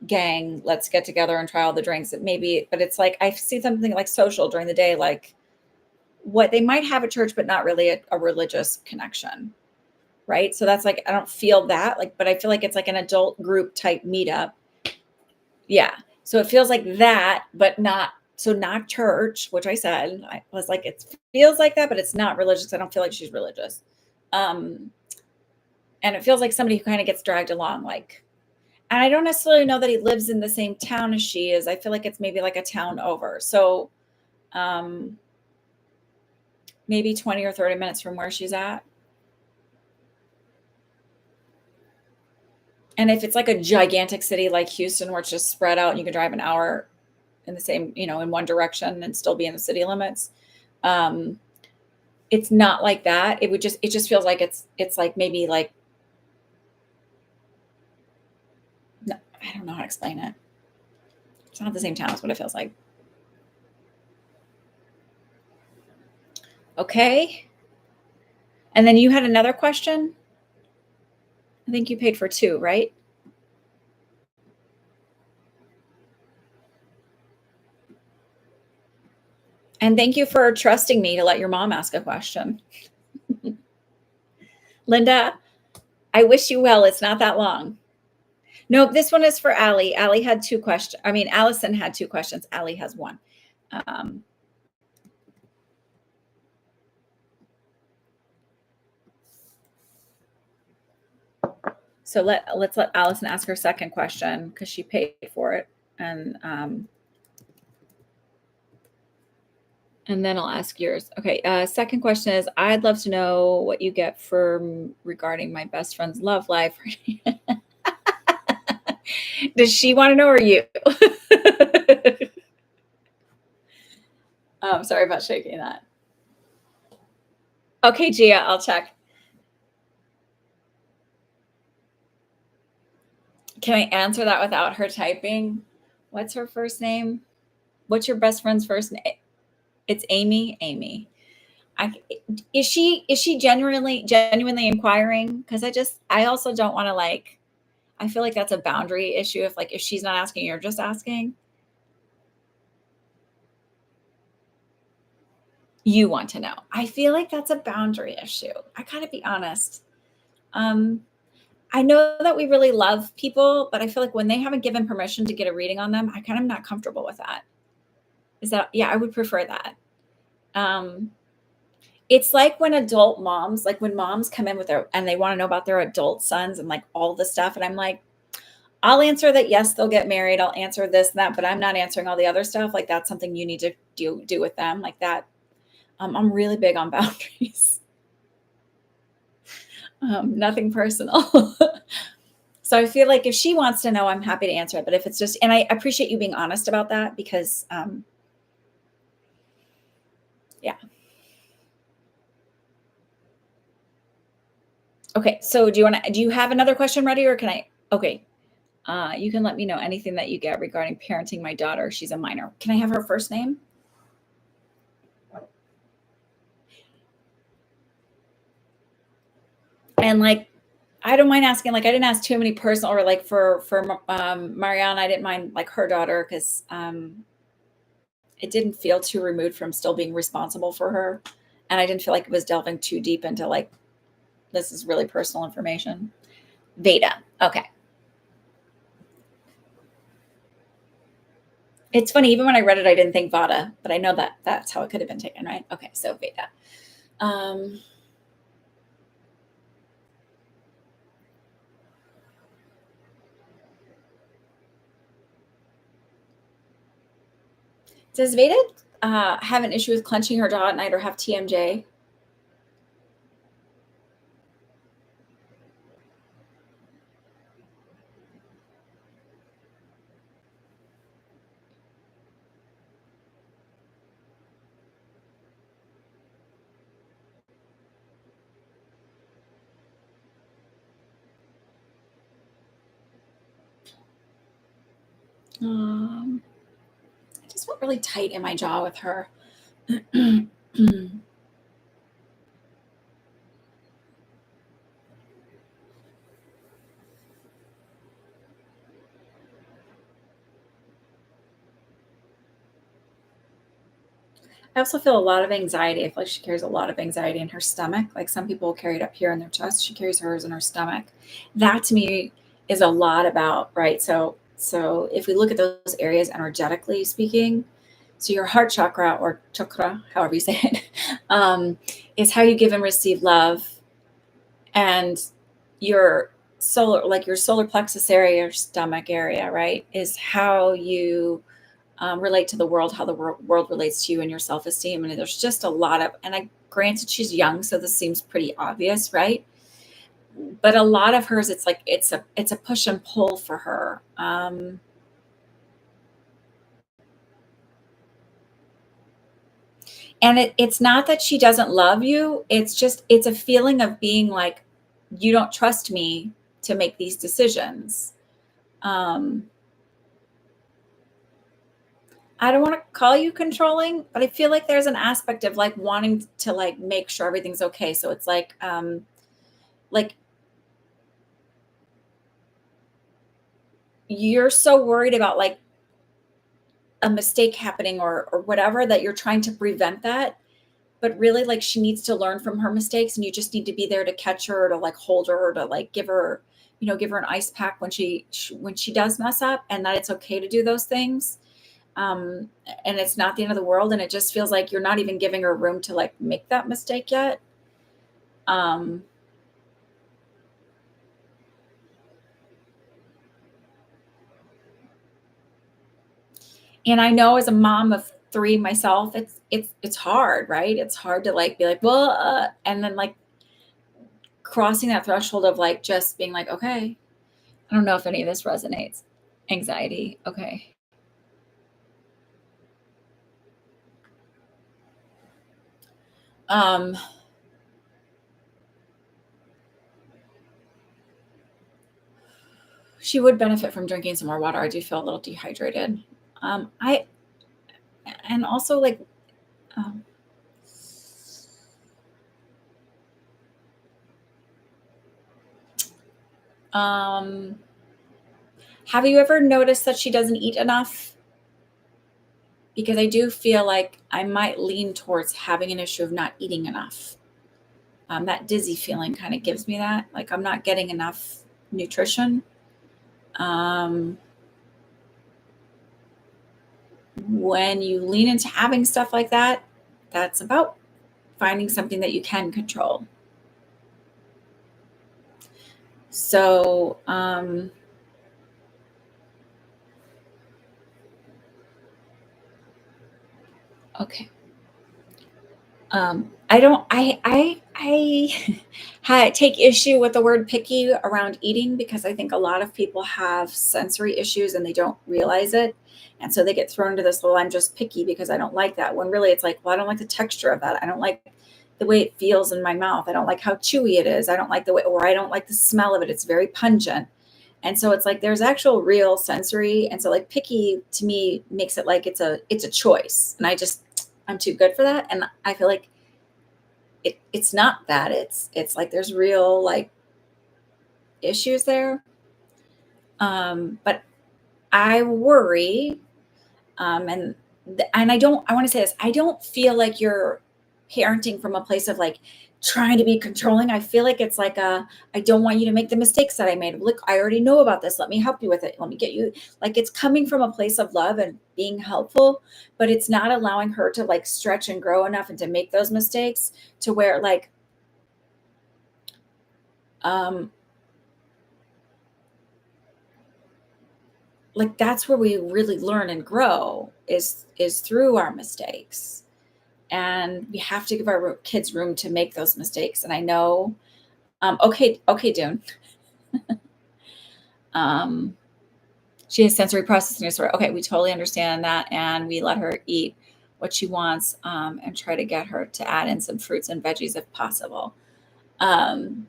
gang, let's get together and try all the drinks. But it's like I see something like social during the day, like what they might have at church, but not really a religious connection. Right. So that's like, I don't feel that like, but I feel like it's like an adult group type meetup. Yeah. So it feels like that, but not church, which I was like, it feels like that, but it's not religious. I don't feel like she's religious. Um, and it feels like somebody who kind of gets dragged along, like, and I don't necessarily know that he lives in the same town as she is. I feel like it's maybe like a town over. So um, maybe 20 or 30 minutes from where she's at. And if it's like a gigantic city like Houston, where it's just spread out, and you can drive an hour in the same, in one direction and still be in the city limits. Um, it's not like that. It just feels like it's like maybe like, no, I don't know how to explain it. It's not the same town as what it feels like. Okay. And then you had another question? I think you paid for 2, right? And thank you for trusting me to let your mom ask a question. Linda, I wish you well. It's not that long. Nope, this one is for Allie. Allie had 2 questions. I mean, Allison had 2 questions. Allie has 1. So let's let Allison ask her second question because she paid for it. And then I'll ask yours. Okay. Second question is, I'd love to know what you get for regarding my best friend's love life. Does she want to know or you? Sorry about shaking that. Okay, Gia, I'll check. Can I answer that without her typing? What's her first name? What's your best friend's first name? It's Amy. Amy. Is she genuinely inquiring? Because I also don't want to I feel like that's a boundary issue if she's not asking, you're just asking. You want to know. I feel like that's a boundary issue. I gotta be honest. I know that we really love people, but I feel like when they haven't given permission to get a reading on them, I kind of not comfortable with that. Yeah, I would prefer that. It's like when adult moms, like when moms come in and they want to know about their adult sons and all the stuff. And I'm like, I'll answer that. Yes, they'll get married. I'll answer this and that, but I'm not answering all the other stuff. That's something you need to do with them like that. I'm really big on boundaries. Nothing personal. So I feel like if she wants to know, I'm happy to answer it. But if it's just, and I appreciate you being honest about that because, yeah. Okay. So do you have another question ready or can I? Okay. You can let me know anything that you get regarding parenting my daughter. She's a minor. Can I have her first name? And I don't mind asking, I didn't ask too many personal or for Mariana, I didn't mind her daughter because it didn't feel too removed from still being responsible for her. And I didn't feel like it was delving too deep into this is really personal information. Veda. Okay. It's funny, even when I read it, I didn't think Vada, but I know that that's how it could have been taken, right? Okay, so Veda. Does Veda have an issue with clenching her jaw at night or have TMJ? I just felt really tight in my jaw with her. I also feel a lot of anxiety. I feel like she carries a lot of anxiety in her stomach. Like some people carry it up here in their chest. She carries hers in her stomach. That to me is a lot about, right? So if we look at those areas energetically speaking, so your heart chakra or chakra, however you say it, is how you give and receive love. And your solar plexus area, your stomach area, right, is how you relate to the world, how the world relates to you and your self-esteem. And there's just a lot of, and granted she's young, so this seems pretty obvious, right? But a lot of hers, it's it's a push and pull for her. And it's not that she doesn't love you. It's a feeling of being like, you don't trust me to make these decisions. I don't want to call you controlling, but I feel like there's an aspect of like wanting to like make sure everything's okay. So it's like you're so worried about like a mistake happening or whatever that you're trying to prevent that. But really, like she needs to learn from her mistakes, and you just need to be there to catch her, to like hold her, to like give her, give her an ice pack when when she does mess up, and that it's okay to do those things. Um, and it's not the end of the world, and it just feels like you're not even giving her room to like make that mistake yet. Um, and I know as a mom of three myself, it's hard, right? It's hard to like be like, well, and then like crossing that threshold of like just being like, okay, I don't know if any of this resonates. Anxiety. Okay. Um, she would benefit from drinking some more water. I do feel a little dehydrated. I and also like um, um have you ever noticed that she doesn't eat enough? Because I do feel like I might lean towards having an issue of not eating enough. That dizzy feeling kind of gives me that, like I'm not getting enough nutrition. Um, when you lean into having stuff like that, that's about finding something that you can control. So, okay. I don't, take issue with the word picky around eating because I think a lot of people have sensory issues and they don't realize it. And so they get thrown into this, well, I'm just picky because I don't like that. When really it's like, well, I don't like the texture of that. I don't like the way it feels in my mouth. I don't like how chewy it is. I don't like the way, or I don't like the smell of it. It's very pungent. And so it's like there's actual real sensory. And so like picky to me makes it like it's a choice. And I'm too good for that. And I feel like it's not that. It's like there's real like issues there. But I worry, and I want to say this. I don't feel like you're parenting from a place of like trying to be controlling. I feel like it's like I don't want you to make the mistakes that I made. Look, I already know about this. Let me help you with it. Let me get you, like it's coming from a place of love and being helpful, but it's not allowing her to like stretch and grow enough and to make those mistakes to where um like that's where we really learn and grow is through our mistakes, and we have to give our kids room to make those mistakes. And I know, okay, Dune. um she has sensory processing disorder. Okay, we totally understand that, and we let her eat what she wants, and try to get her to add in some fruits and veggies if possible. um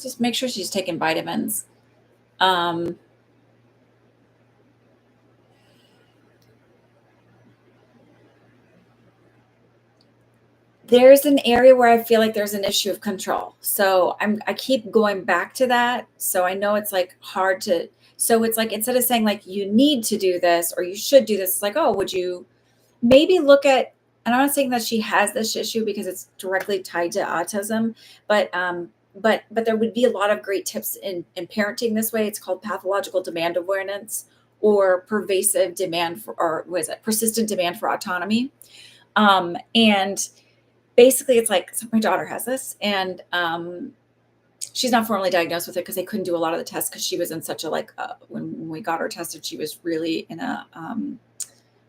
just make sure she's taking vitamins. um There's an area where I feel like there's an issue of control. So I keep going back to that. So I know it's like hard to, so it's like instead of saying like you need to do this or you should do this, it's like, oh, would you maybe look at, and I'm not saying that she has this issue because it's directly tied to autism, but there would be a lot of great tips in parenting this way. It's called pathological demand avoidance or pervasive demand for, or what is it, persistent demand for autonomy. And basically it's like, so my daughter has this, and she's not formally diagnosed with it because they couldn't do a lot of the tests because she was in such a like when we got her tested, she was really in a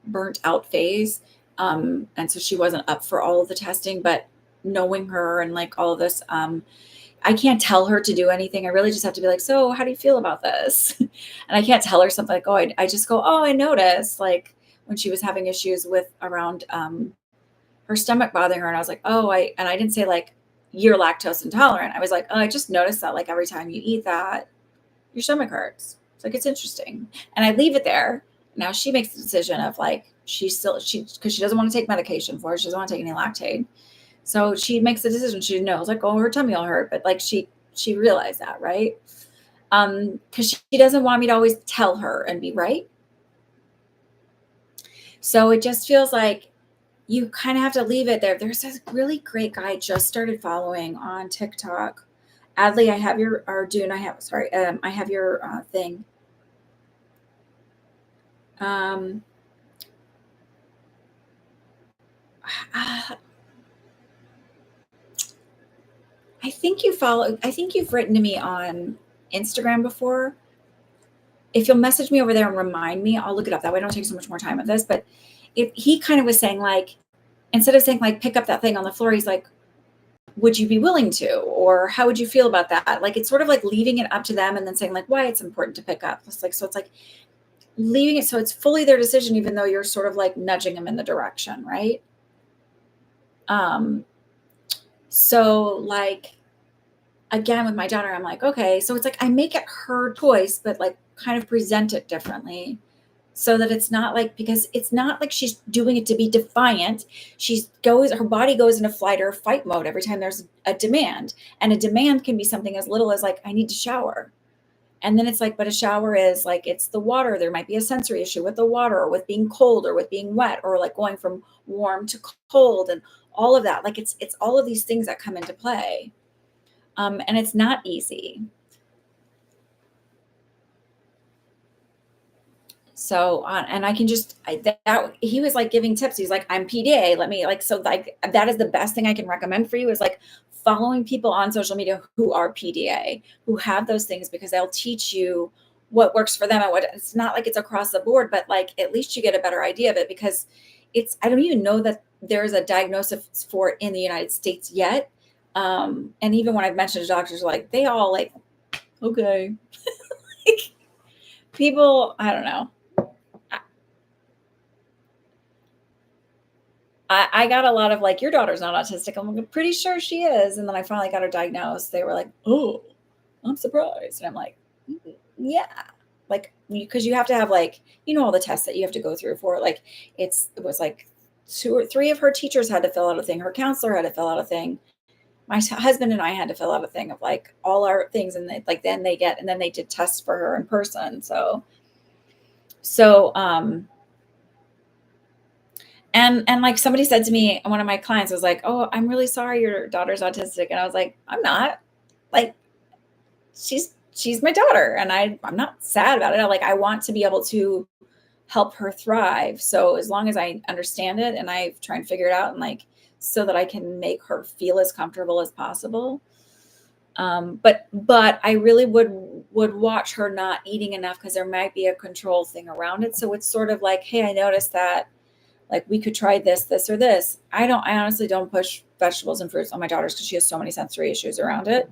burnt out phase, and so she wasn't up for all of the testing. But knowing her and like all of this, I can't tell her to do anything. I really just have to be like, so how do you feel about this? And I can't tell her something like, oh, I just go, oh, I noticed like when she was having issues with around her stomach bothering her. And I was like, oh, and I didn't say like, you're lactose intolerant. I was like, oh, I just noticed that like every time you eat that, your stomach hurts. It's like, it's interesting. And I leave it there. Now she makes the decision of like, because she doesn't want to take medication for it. She doesn't want to take any lactate. So she makes the decision. She knows like, oh, her tummy will hurt, but like she realized that, right? Because she doesn't want me to always tell her and be right. So it just feels like you kind of have to leave it there. There's a really great guy I just started following on TikTok. Adley, I have your, or Dune, I have your thing. Um, I think I think you've written to me on Instagram before. If you'll message me over there and remind me, I'll look it up. That way I don't take so much more time with this. But he kind of was saying like, instead of saying like, pick up that thing on the floor, he's like, would you be willing to, or how would you feel about that? Like, it's sort of like leaving it up to them and then saying like why it's important to pick up. It's like, so it's like leaving it so it's fully their decision, even though you're sort of like nudging them in the direction, right? So like, again, with my daughter, I'm like, okay, so it's like I make it her choice, but like kind of present it differently so that it's not like, because it's not like she's doing it to be defiant. Her body goes into flight or fight mode every time there's a demand. And a demand can be something as little as like, I need to shower. And then it's like, but a shower is like, it's the water. There might be a sensory issue with the water or with being cold or with being wet or like going from warm to cold and all of that. Like it's all of these things that come into play. And it's not easy. So, and I can just, that he was like giving tips. He's like, I'm PDA. Let me like, so like, that is the best thing I can recommend for you is like following people on social media who are PDA, who have those things, because they'll teach you what works for them and what, it's not like it's across the board, but like, at least you get a better idea of it, because I don't even know that there's a diagnosis for it in the United States yet. And even when I've mentioned to doctors, like they all like, okay, like, people, I don't know. I got a lot of like, your daughter's not autistic. I'm pretty sure she is. And then I finally got her diagnosed. They were like, oh, I'm surprised. And I'm like, yeah, like, because you have to have like, all the tests that you have to go through for it. Like it was like 2 or 3 of her teachers had to fill out a thing. Her counselor had to fill out a thing. My husband and I had to fill out a thing of like all our things. And then they did tests for her in person. So, and like somebody said to me, one of my clients was like, oh, I'm really sorry your daughter's autistic. And I was like, I'm not. Like, she's my daughter. And I'm not sad about it. I want to be able to help her thrive. So as long as I understand it and I try and figure it out, and like, so that I can make her feel as comfortable as possible. But I really would watch her not eating enough, because there might be a control thing around it. So it's sort of like, hey, I noticed that, like, we could try this or this. I honestly don't push vegetables and fruits on my daughters because she has so many sensory issues around it.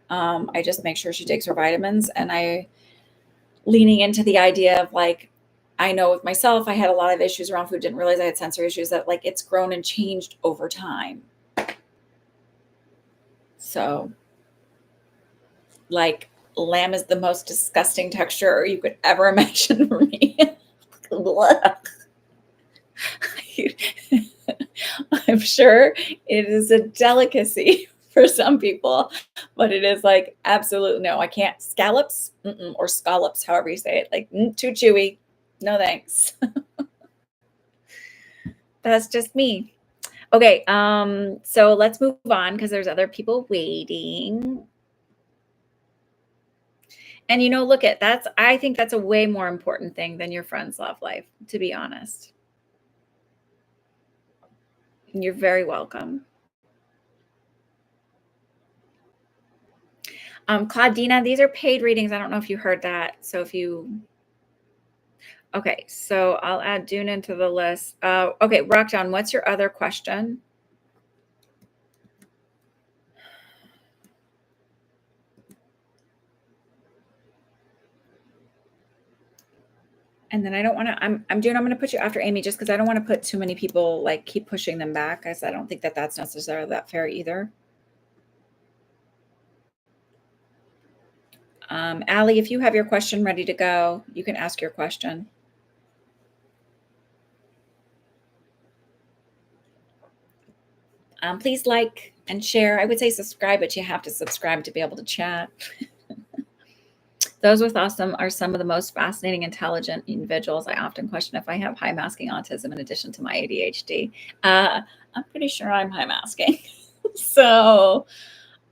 I just make sure she takes her vitamins, and I leaning into the idea of like, I know with myself, I had a lot of issues around food, didn't realize I had sensory issues, that like it's grown and changed over time. So like, lamb is the most disgusting texture you could ever imagine for me. I'm sure it is a delicacy for some people, but it is like, absolutely no, I can't. Scallops or scallops, however you say it, like too chewy. No thanks. That's just me. Okay, so let's move on because there's other people waiting. And look at I think that's a way more important thing than your friend's love life, to be honest. You're very welcome. Claudina, these are paid readings. I don't know if you heard that. So okay, so I'll add Dune into the list. Okay, Rockdown, what's your other question? And then I don't want to, I'm going to put you after Amy, just because I don't want to put too many people, like keep pushing them back. I don't think that that's necessarily that fair either. Allie, if you have your question ready to go, you can ask your question. Please like and share. I would say subscribe, but you have to subscribe to be able to chat. Those with awesome are some of the most fascinating, intelligent individuals. I often question if I have high masking autism in addition to my ADHD. I'm pretty sure I'm high masking. So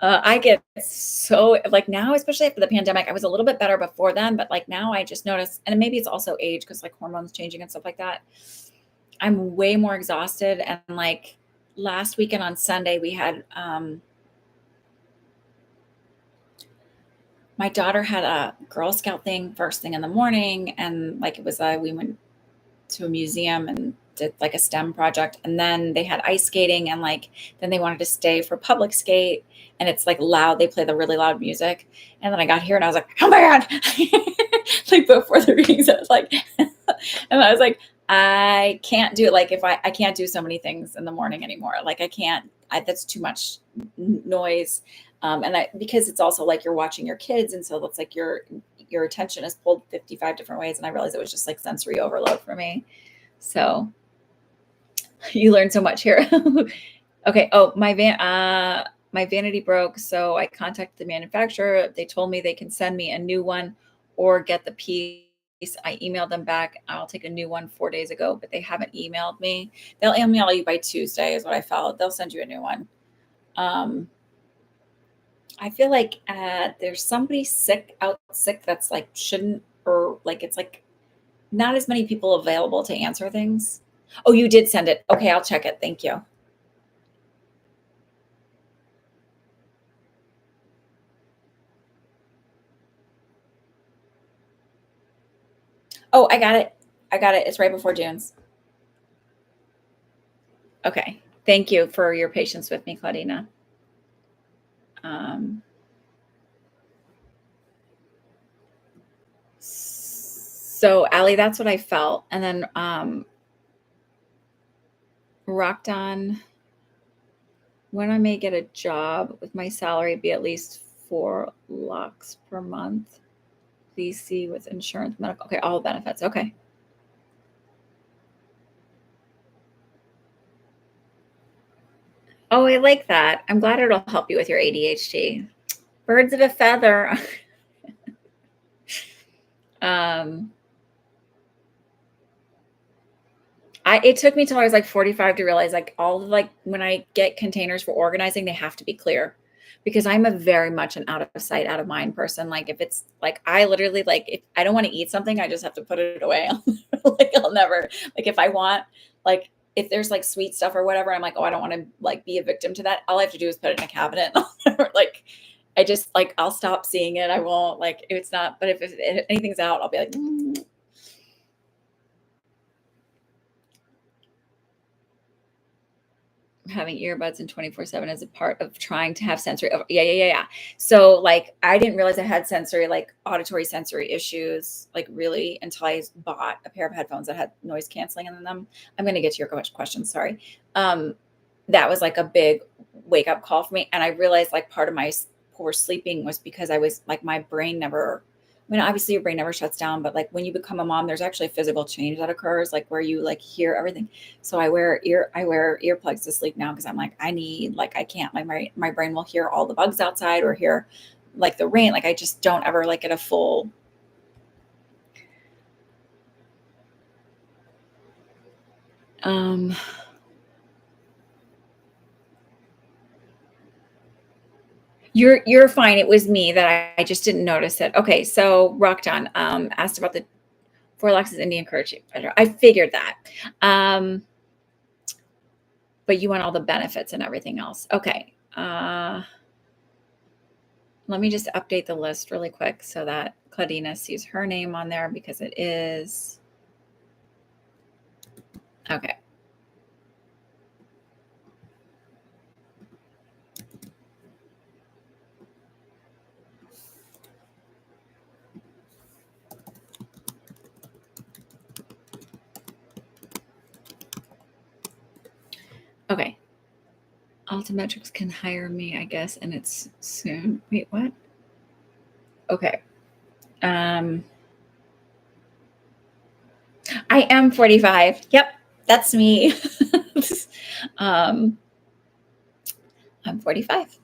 I get so like now, especially after the pandemic, I was a little bit better before then, but like now I just notice, and maybe it's also age because like hormones changing and stuff like that. I'm way more exhausted. And like last weekend on Sunday, we had my daughter had a Girl Scout thing first thing in the morning, and like it was we went to a museum and did like a STEM project, and then they had ice skating, and like then they wanted to stay for public skate, and it's like loud. They play the really loud music, and then I got here and I was like, oh my god, like before the readings, I was like, and I was like, I can't do it. Like if I can't do so many things in the morning anymore. Like I can't. That's too much noise. Because it's also like you're watching your kids, and so it's like your attention is pulled 55 different ways, and I realized it was just like sensory overload for me. So you learn so much here. Okay. Oh, my vanity broke, so I contacted the manufacturer. They told me they can send me a new one or get the piece. I emailed them back. I'll take a new one 4 days ago, but they haven't emailed me. They'll email you by Tuesday is what I felt. They'll send you a new one. I feel like there's somebody sick that's like shouldn't, or like it's like not as many people available to answer things. Oh, you did send it. Okay, I'll check it. Thank you. Oh, I got it. It's right before June's. Okay. Thank you for your patience with me, Claudina. So Allie, that's what I felt. And then rocked on when I may get a job with my salary be at least 4 lakhs per month. Please see with insurance, medical. Okay, all benefits. Okay. Oh, I like that. I'm glad it'll help you with your ADHD. Birds of a feather. It took me till I was like 45 to realize like all of like when I get containers for organizing, they have to be clear because I'm a very much an out of sight, out of mind person. Like if it's like I literally like if I don't want to eat something, I just have to put it away. Like I'll never like if I want like if there's like sweet stuff or whatever, I'm like, oh, I don't want to like be a victim to that. All I have to do is put it in a cabinet. Like I just like I'll stop seeing it. I won't like if it's not, but if anything's out, I'll be like, having earbuds and 24/7 is a part of trying to have sensory. Yeah. So like, I didn't realize I had sensory, like auditory sensory issues, like really until I bought a pair of headphones that had noise canceling in them. I'm going to get to your question. Sorry. That was like a big wake up call for me. And I realized like part of my poor sleeping was because I was like, my brain never, I mean, obviously your brain never shuts down, but like when you become a mom, there's actually a physical change that occurs, like where you like hear everything. So I wear earplugs to sleep now because I'm like, I can't, like my brain will hear all the bugs outside or hear like the rain. Like I just don't ever like get a full. You're fine. It was me that I just didn't notice it. Okay, so Rockton asked about the 4 lakhs Indian currency. I figured that. But you want all the benefits and everything else. Okay. Let me just update the list really quick so that Claudina sees her name on there because it is. Okay. Okay. Altimetrics can hire me, I guess, and it's soon. Wait, what? Okay. I am 45. Yep, that's me. I'm 45.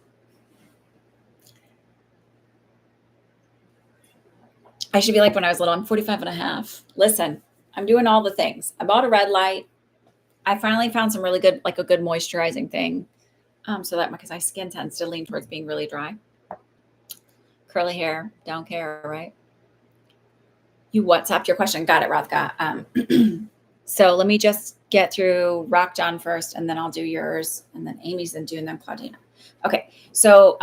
I should be like when I was little, I'm 45 and a half. Listen, I'm doing all the things. I bought a red light. I finally found some really good, like a good moisturizing thing. So that because my skin tends to lean towards being really dry. Curly hair, don't care, right? You WhatsApped your question. Got it, Radhika. So let me just get through Rock John first, and then I'll do yours, and then Amy's and Dune, then Claudina. Okay, so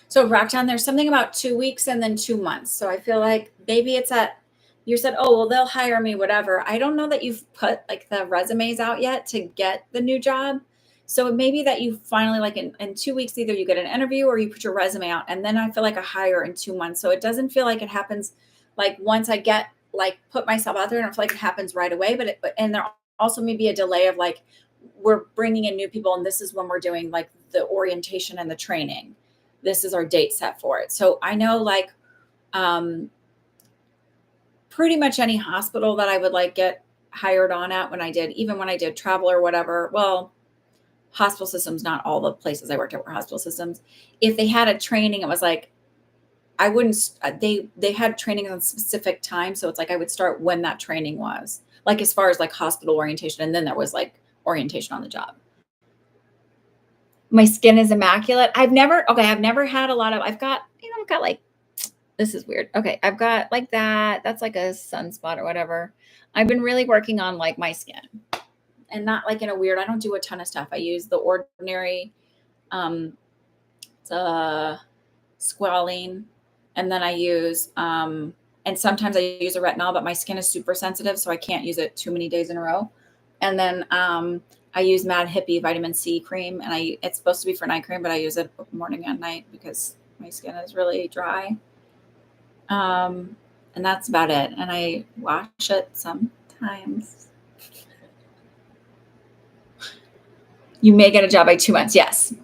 so Rocktown, there's something about 2 weeks and then 2 months. So I feel like maybe it's at, you said, oh, well, they'll hire me, whatever. I don't know that you've put like the resumes out yet to get the new job. So it may be that you finally like in 2 weeks, either you get an interview or you put your resume out. And then I feel like a hire in 2 months. So it doesn't feel like it happens like once I get like put myself out there, and I feel like it happens right away. And there also may be a delay of like, we're bringing in new people and this is when we're doing like the orientation and the training. This is our date set for it. So I know like pretty much any hospital that I would like get hired on at even when I did travel or whatever. Well, hospital systems, not all the places I worked at were hospital systems. If they had a training, it was like, I wouldn't, they had training on specific time. So it's like, I would start when that training was like, as far as like hospital orientation. And then there was like orientation on the job. My skin is immaculate. I've never had a lot of, I've got like, this is weird. Okay. I've got like that. That's like a sunspot or whatever. I've been really working on like my skin and not like in a weird, I don't do a ton of stuff. I use the ordinary, the squalene. And then I use, and sometimes I use a retinol, but my skin is super sensitive. So I can't use it too many days in a row. And then, I use Mad Hippie vitamin C cream, and it's supposed to be for night cream, but I use it morning and night because my skin is really dry. And that's about it. And I wash it sometimes. You may get a job by 2 months. Yes.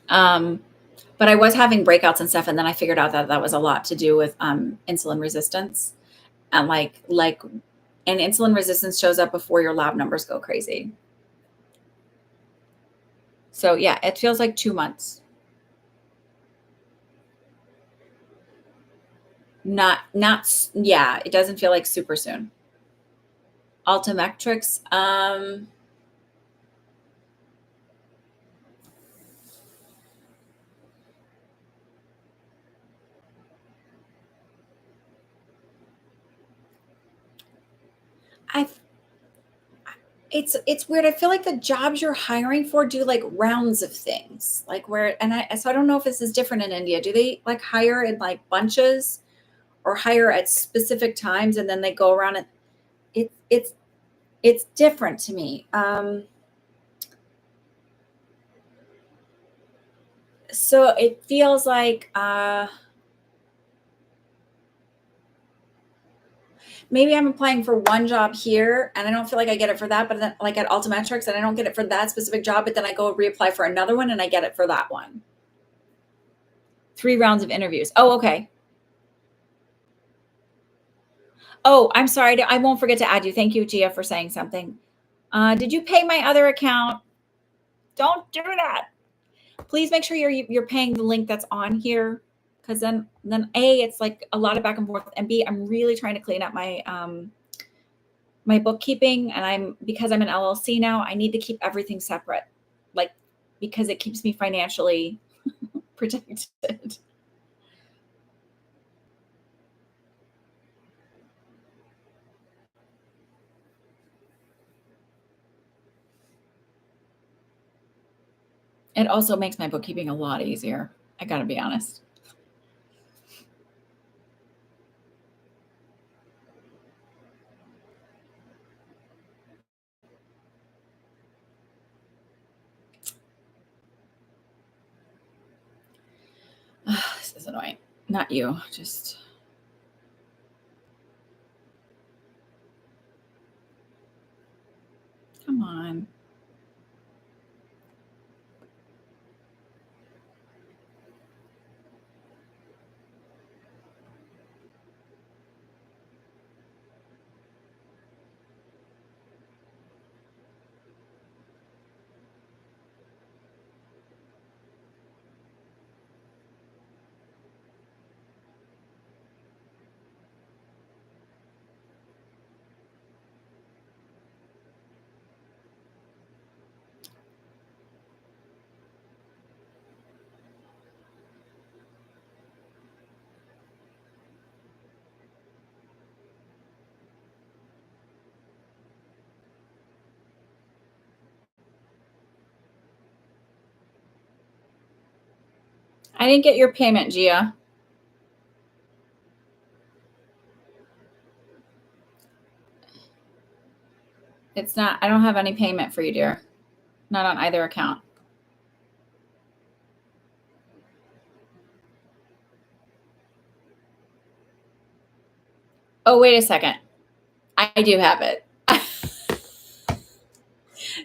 But I was having breakouts and stuff. And then I figured out that was a lot to do with, insulin resistance and and insulin resistance shows up before your lab numbers go crazy. So yeah, it feels like 2 months. Yeah, it doesn't feel like super soon. Altimetrics. It's weird. I feel like the jobs you're hiring for do like rounds of things, like so I don't know if this is different in India. Do they like hire in like bunches or hire at specific times and then they go around and it's different to me. So it feels like, maybe I'm applying for one job here and I don't feel like I get it for that, but then like at Altimetrics and I don't get it for that specific job, but then I go reapply for another one and I get it for that one. 3 rounds of interviews. Oh, okay. Oh, I'm sorry. I won't forget to add you. Thank you, Gia, for saying something. Did you pay my other account? Don't do that. Please make sure you're paying the link that's on here, because then A, it's like a lot of back and forth, and B, I'm really trying to clean up my my bookkeeping, and because I'm an LLC now, I need to keep everything separate, like because it keeps me financially protected. It also makes my bookkeeping a lot easier. I got to be honest. This is annoying. Not you, just. Come on. I didn't get your payment, Gia. It's not, I don't have any payment for you, dear. Not on either account. Oh, wait a second. I do have it.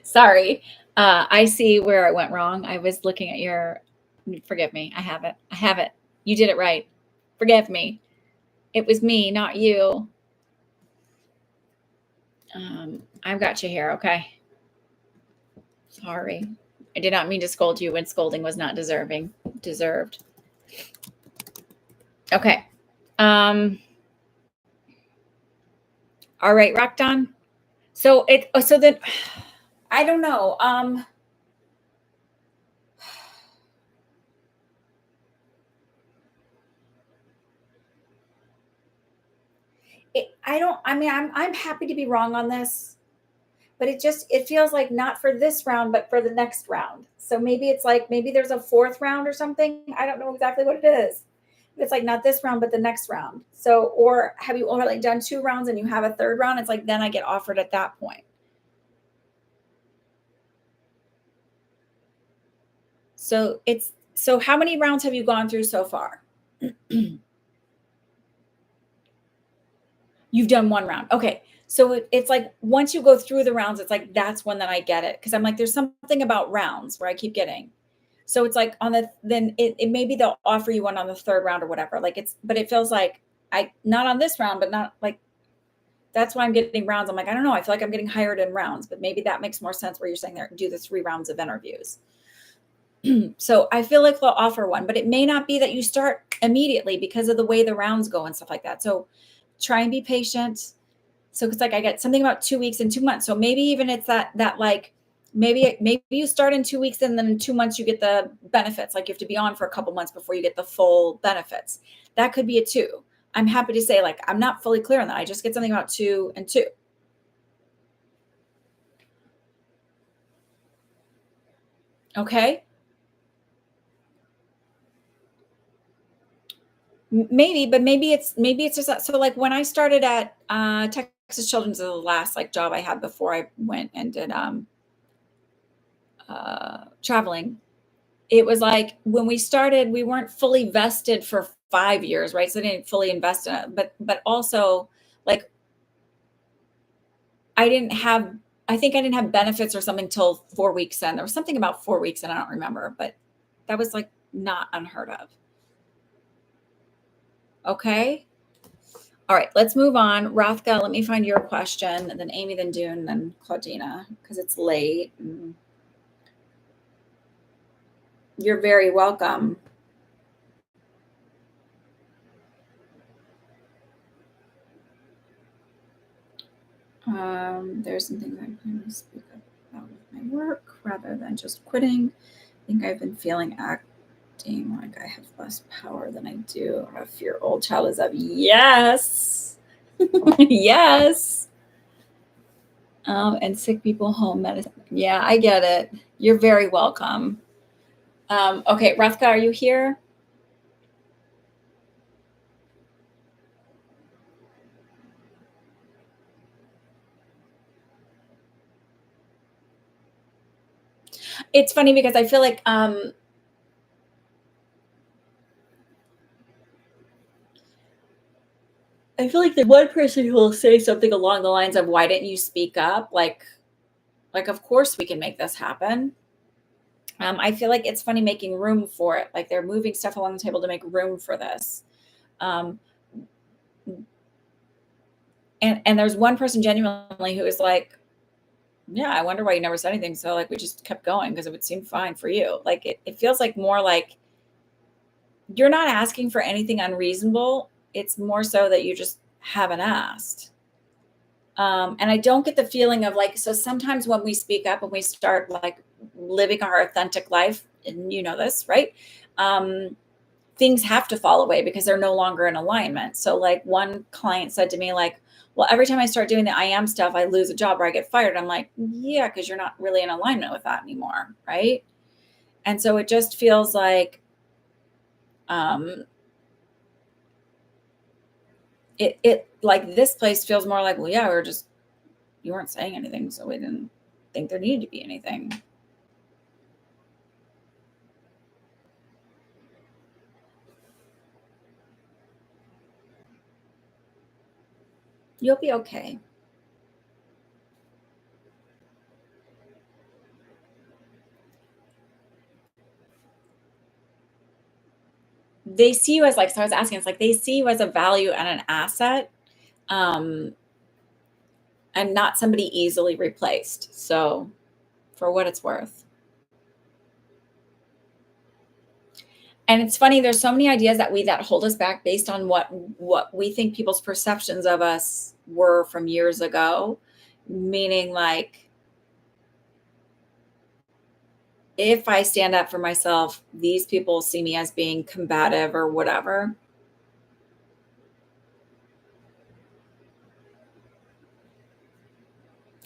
Sorry. I see where I went wrong. I was looking at your, forgive me. I have it. I have it. You did it right. Forgive me. It was me, not you. I've got you here. Okay. Sorry. I did not mean to scold you when scolding was not deserved. Okay. All right, Rockdon. So then I don't know. I'm happy to be wrong on this, but it feels like not for this round, but for the next round. So maybe it's like, maybe there's a fourth round or something. I don't know exactly what it is. It's like not this round, but the next round. So, or have you already done 2 rounds and you have a third round? It's like, then I get offered at that point. So how many rounds have you gone through so far? You've done 1 round. Okay. So it's like, once you go through the rounds, it's like, that's when then I get it. Cause I'm like, there's something about rounds where I keep getting. So it's like then it maybe they'll offer you one on the third round or whatever. Like but it feels like not on this round, but not like, that's why I'm getting rounds. I'm like, I don't know. I feel like I'm getting hired in rounds, but maybe that makes more sense where you're saying do the 3 rounds of interviews. So I feel like they'll offer one, but it may not be that you start immediately because of the way the rounds go and stuff like that. So try and be patient. So it's like I get something about 2 weeks and 2 months. So maybe even it's that like maybe you start in 2 weeks and then in 2 months you get the benefits. Like you have to be on for a couple months before you get the full benefits. That could be a 2. I'm happy to say, like, I'm not fully clear on that. I just get something about 2 and 2. Okay. Maybe, but maybe it's just that. So like when I started at Texas Children's, the last like job I had before I went and did traveling, it was like when we started, we weren't fully vested for 5 years, right? So they didn't fully invest in it. But also like I think I didn't have benefits or something till 4 weeks in. There was something about 4 weeks and I don't remember, but that was like not unheard of. Okay. All right, let's move on. Rathka, let me find your question, and then Amy, then Dune, then Claudina, because it's late. You're very welcome. There's some things I'm going to speak about with my work rather than just quitting. I think I've been feeling acting like I have less power than I do, or if your old child is up. Yes. Yes. And sick people home medicine. Yeah, I get it. You're very welcome. Okay, Rathka, are you here? It's funny because I feel like the one person who will say something along the lines of, why didn't you speak up? Like of course we can make this happen. I feel like it's funny making room for it. Like they're moving stuff along the table to make room for this. And there's one person genuinely who is like, yeah, I wonder why you never said anything. So like we just kept going because it would seem fine for you. Like it feels like more like you're not asking for anything unreasonable. It's more so that you just haven't asked. And I don't get the feeling of like, so sometimes when we speak up and we start like living our authentic life, and you know this, right? Things have to fall away because they're no longer in alignment. So like one client said to me like, well, every time I start doing the I am stuff, I lose a job or I get fired. I'm like, yeah, because you're not really in alignment with that anymore. Right. And so it just feels like It like this place feels more like, well, yeah, you weren't saying anything, so we didn't think there needed to be anything. You'll be okay. They see you as like, so I was asking, it's like they see you as a value and an asset, um, and not somebody easily replaced. So, for what it's worth. And it's funny, there's so many ideas that hold us back based on what we think people's perceptions of us were from years ago. Meaning like, if I stand up for myself, these people see me as being combative or whatever.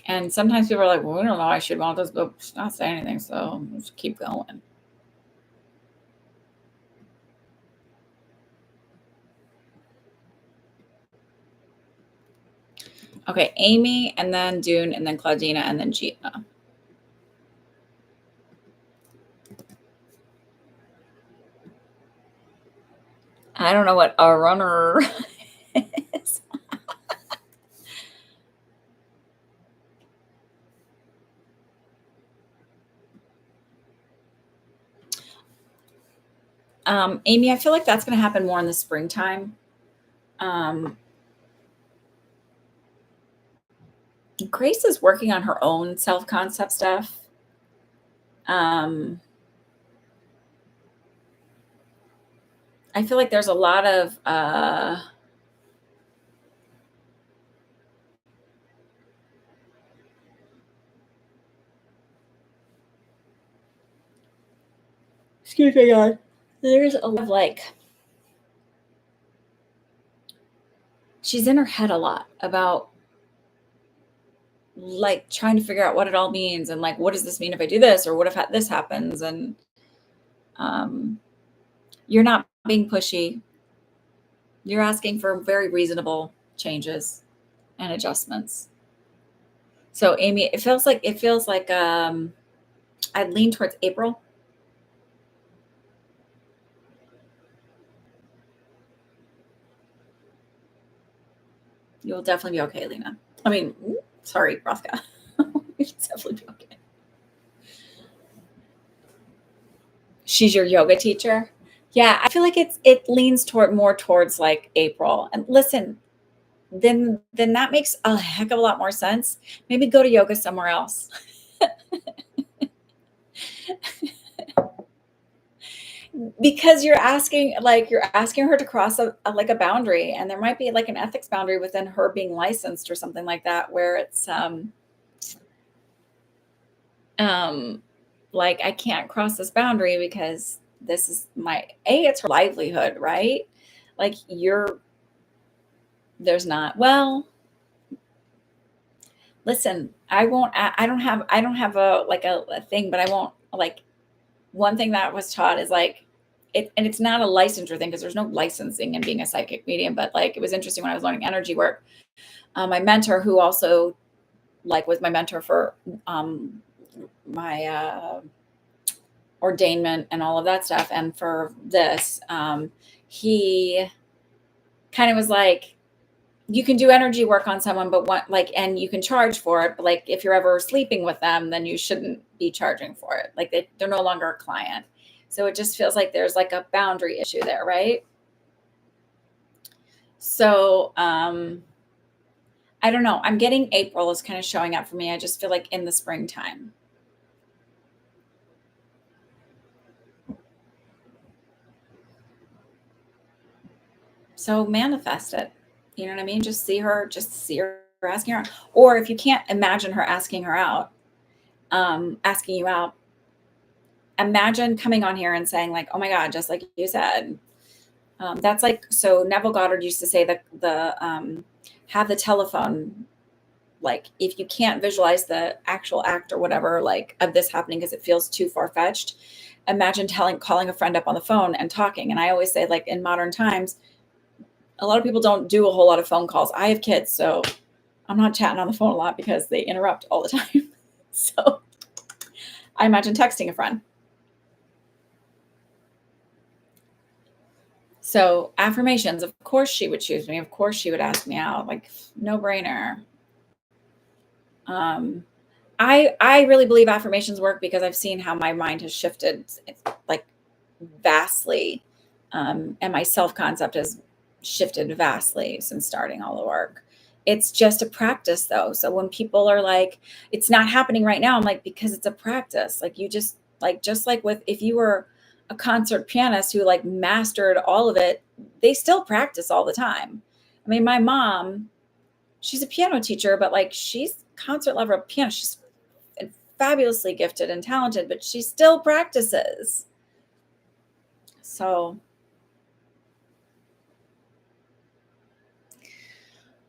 And sometimes people are like, well, we don't know, I should want this, but she's not saying anything, so let's keep going. Okay, Amy, and then Dune, and then Claudina, and then Gina. I don't know what a runner is. Amy, I feel like that's going to happen more in the springtime. Grace is working on her own self-concept stuff. I feel like there's a lot of excuse me, God. There's a lot of like, she's in her head a lot about like trying to figure out what it all means and like, what does this mean if I do this, or what if this happens? And you're not being pushy. You're asking for very reasonable changes and adjustments. So Amy, it feels like I'd lean towards April. You'll definitely be okay, Lena. I mean, sorry, Rothka. You'll definitely be okay. She's your yoga teacher. Yeah, I feel like it leans more towards like April. And listen, then that makes a heck of a lot more sense. Maybe go to yoga somewhere else. Because you're asking her to cross like a boundary, and there might be like an ethics boundary within her being licensed or something like that, where it's like, I can't cross this boundary because this is it's her livelihood, right? Like there's not, well, listen, I don't have a thing, but I won't like, one thing that was taught is like, and it's not a licensure thing because there's no licensing in being a psychic medium, but like, it was interesting when I was learning energy work. My mentor, who also like was my mentor for my ordainment and all of that stuff, and for this, he kind of was like, you can do energy work on someone, but and you can charge for it, but like, if you're ever sleeping with them, then you shouldn't be charging for it. Like they're no longer a client. So it just feels like there's like a boundary issue there, right? So I don't know. I'm getting April is kind of showing up for me. I just feel like in the springtime. So manifest it. You know what I mean? Just see her asking her out. Or if you can't imagine her asking you out, imagine coming on here and saying like, oh my God, just like you said. That's like, so Neville Goddard used to say that have the telephone, like if you can't visualize the actual act or whatever, like of this happening, because it feels too far-fetched, imagine calling a friend up on the phone and talking. And I always say, like, in modern times, a lot of people don't do a whole lot of phone calls. I have kids, so I'm not chatting on the phone a lot because they interrupt all the time. So I imagine texting a friend. So affirmations, of course she would choose me. Of course she would ask me out. Like, no brainer. I really believe affirmations work because I've seen how my mind has shifted, like, vastly, and my self concept has shifted vastly since starting all the work. It's just a practice, though. So when people are like, "It's not happening right now," I'm like, because it's a practice. Like, you just like with, if you were a concert pianist who like mastered all of it, they still practice all the time. I mean, my mom, she's a piano teacher, but like, she's concert level of piano. She's fabulously gifted and talented, but she still practices. So,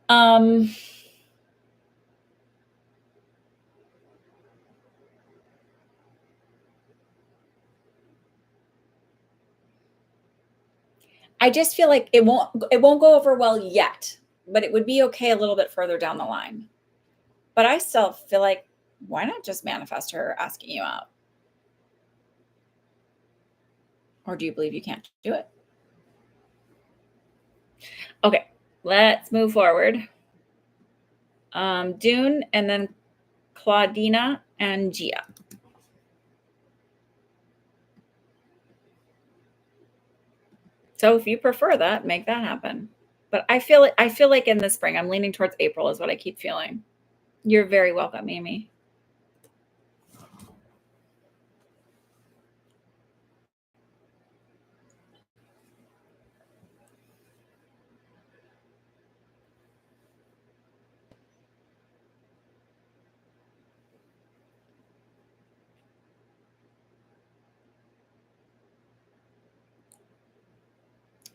um, I just feel like it won't go over well yet, but it would be okay a little bit further down the line. But I still feel like, why not just manifest her asking you out? Or do you believe you can't do it? Okay, let's move forward. Dune, and then Claudina and Gia. So if you prefer that, make that happen. But I feel like in the spring, I'm leaning towards April is what I keep feeling. You're very welcome, Amy.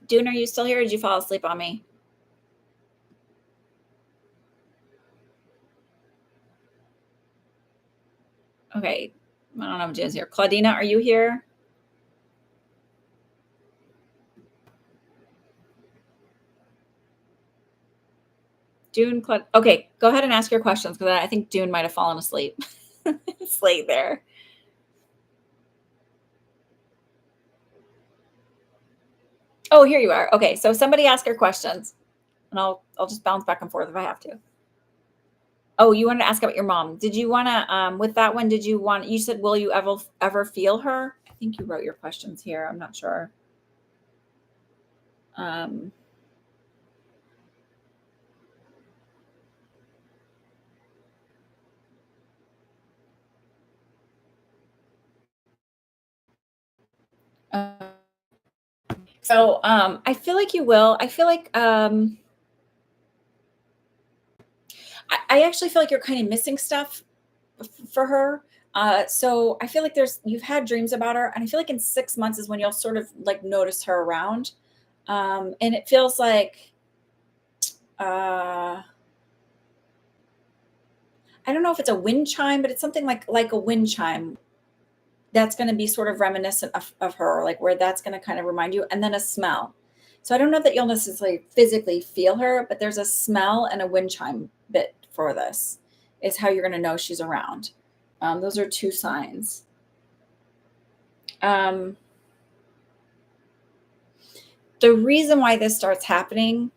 Dune, are you still here? Or did you fall asleep on me? Okay. I don't know if Dune's here. Claudina, are you here? Dune, okay, go ahead and ask your questions because I think Dune might have fallen asleep. It's late there. Oh, here you are. Okay, so somebody ask her questions, and I'll just bounce back and forth if I have to. Oh, you wanted to ask about your mom. Did you want to with that one? Did you want? You said, "Will you ever feel her?" I think you wrote your questions here. I'm not sure. Um, uh, so I feel like you will. I feel like I actually feel like you're kind of missing stuff for her. So I feel like you've had dreams about her, and I feel like in 6 months is when you'll sort of like notice her around. And it feels like uh, I don't know if it's a wind chime, but it's something like a wind chime that's going to be sort of reminiscent of her, like where that's going to kind of remind you, and then a smell. So I don't know that you'll necessarily physically feel her, but there's a smell and a wind chime bit for this, is how you're going to know she's around. Those are two signs. Um, the reason why this starts happening,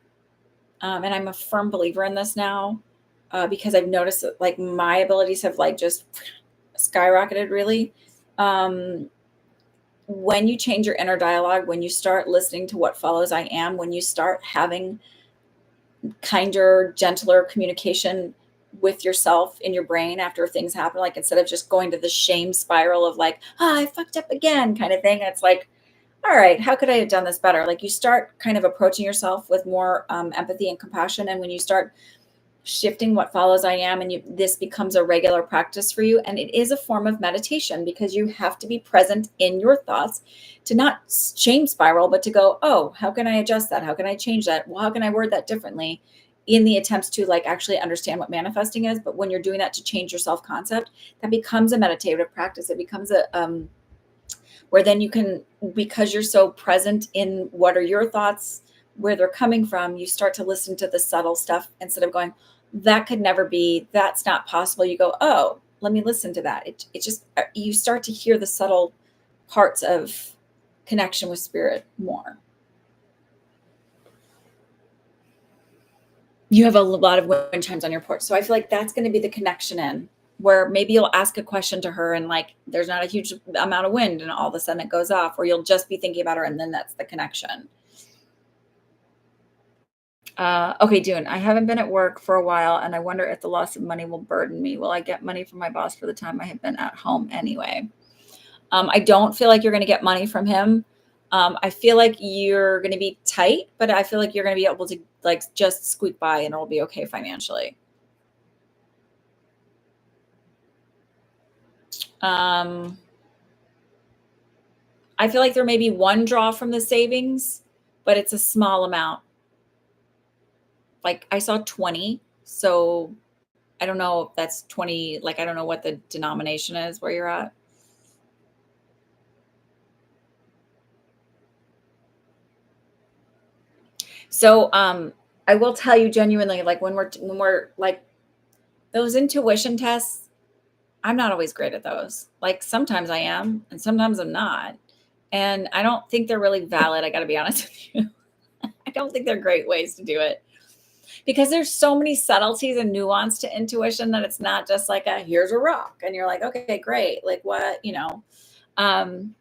and I'm a firm believer in this now, because I've noticed that like my abilities have like just skyrocketed really. Um, when you change your inner dialogue, when you start listening to what follows I am, when you start having kinder, gentler communication with yourself in your brain after things happen, like instead of just going to the shame spiral of like, I fucked up again kind of thing. It's like, all right, how could I have done this better? Like you start kind of approaching yourself with more empathy and compassion. And when you start shifting what follows I am, and this becomes a regular practice for you, and it is a form of meditation because you have to be present in your thoughts to not shame spiral, but to go, oh, how can I adjust that? How can I change that? Well, how can I word that differently, in the attempts to like actually understand what manifesting is. But when you're doing that to change your self concept, that becomes a meditative practice. It becomes where then you can, because you're so present in what are your thoughts, where they're coming from, you start to listen to the subtle stuff instead of going, that could never be, that's not possible. You go, oh, let me listen to that. It just, you start to hear the subtle parts of connection with spirit more. You have a lot of wind chimes on your porch. So I feel like that's going to be the connection in, where maybe you'll ask a question to her and like there's not a huge amount of wind and all of a sudden it goes off, or you'll just be thinking about her and then that's the connection. Okay, Dune, I haven't been at work for a while and I wonder if the loss of money will burden me. Will I get money from my boss for the time I have been at home anyway? I don't feel like you're going to get money from him. I feel like you're going to be tight, but I feel like you're going to be able to like just squeak by and it'll be okay financially. I feel like there may be one draw from the savings, but it's a small amount. Like I saw 20. So I don't know if that's 20. Like, I don't know what the denomination is where you're at. So, I will tell you genuinely, like when we're like those intuition tests, I'm not always great at those. Like sometimes I am and sometimes I'm not. And I don't think they're really valid. I got to be honest with you. I don't think they're great ways to do it because there's so many subtleties and nuance to intuition that it's not just like a here's a rock and you're like, okay, great. Like what, um,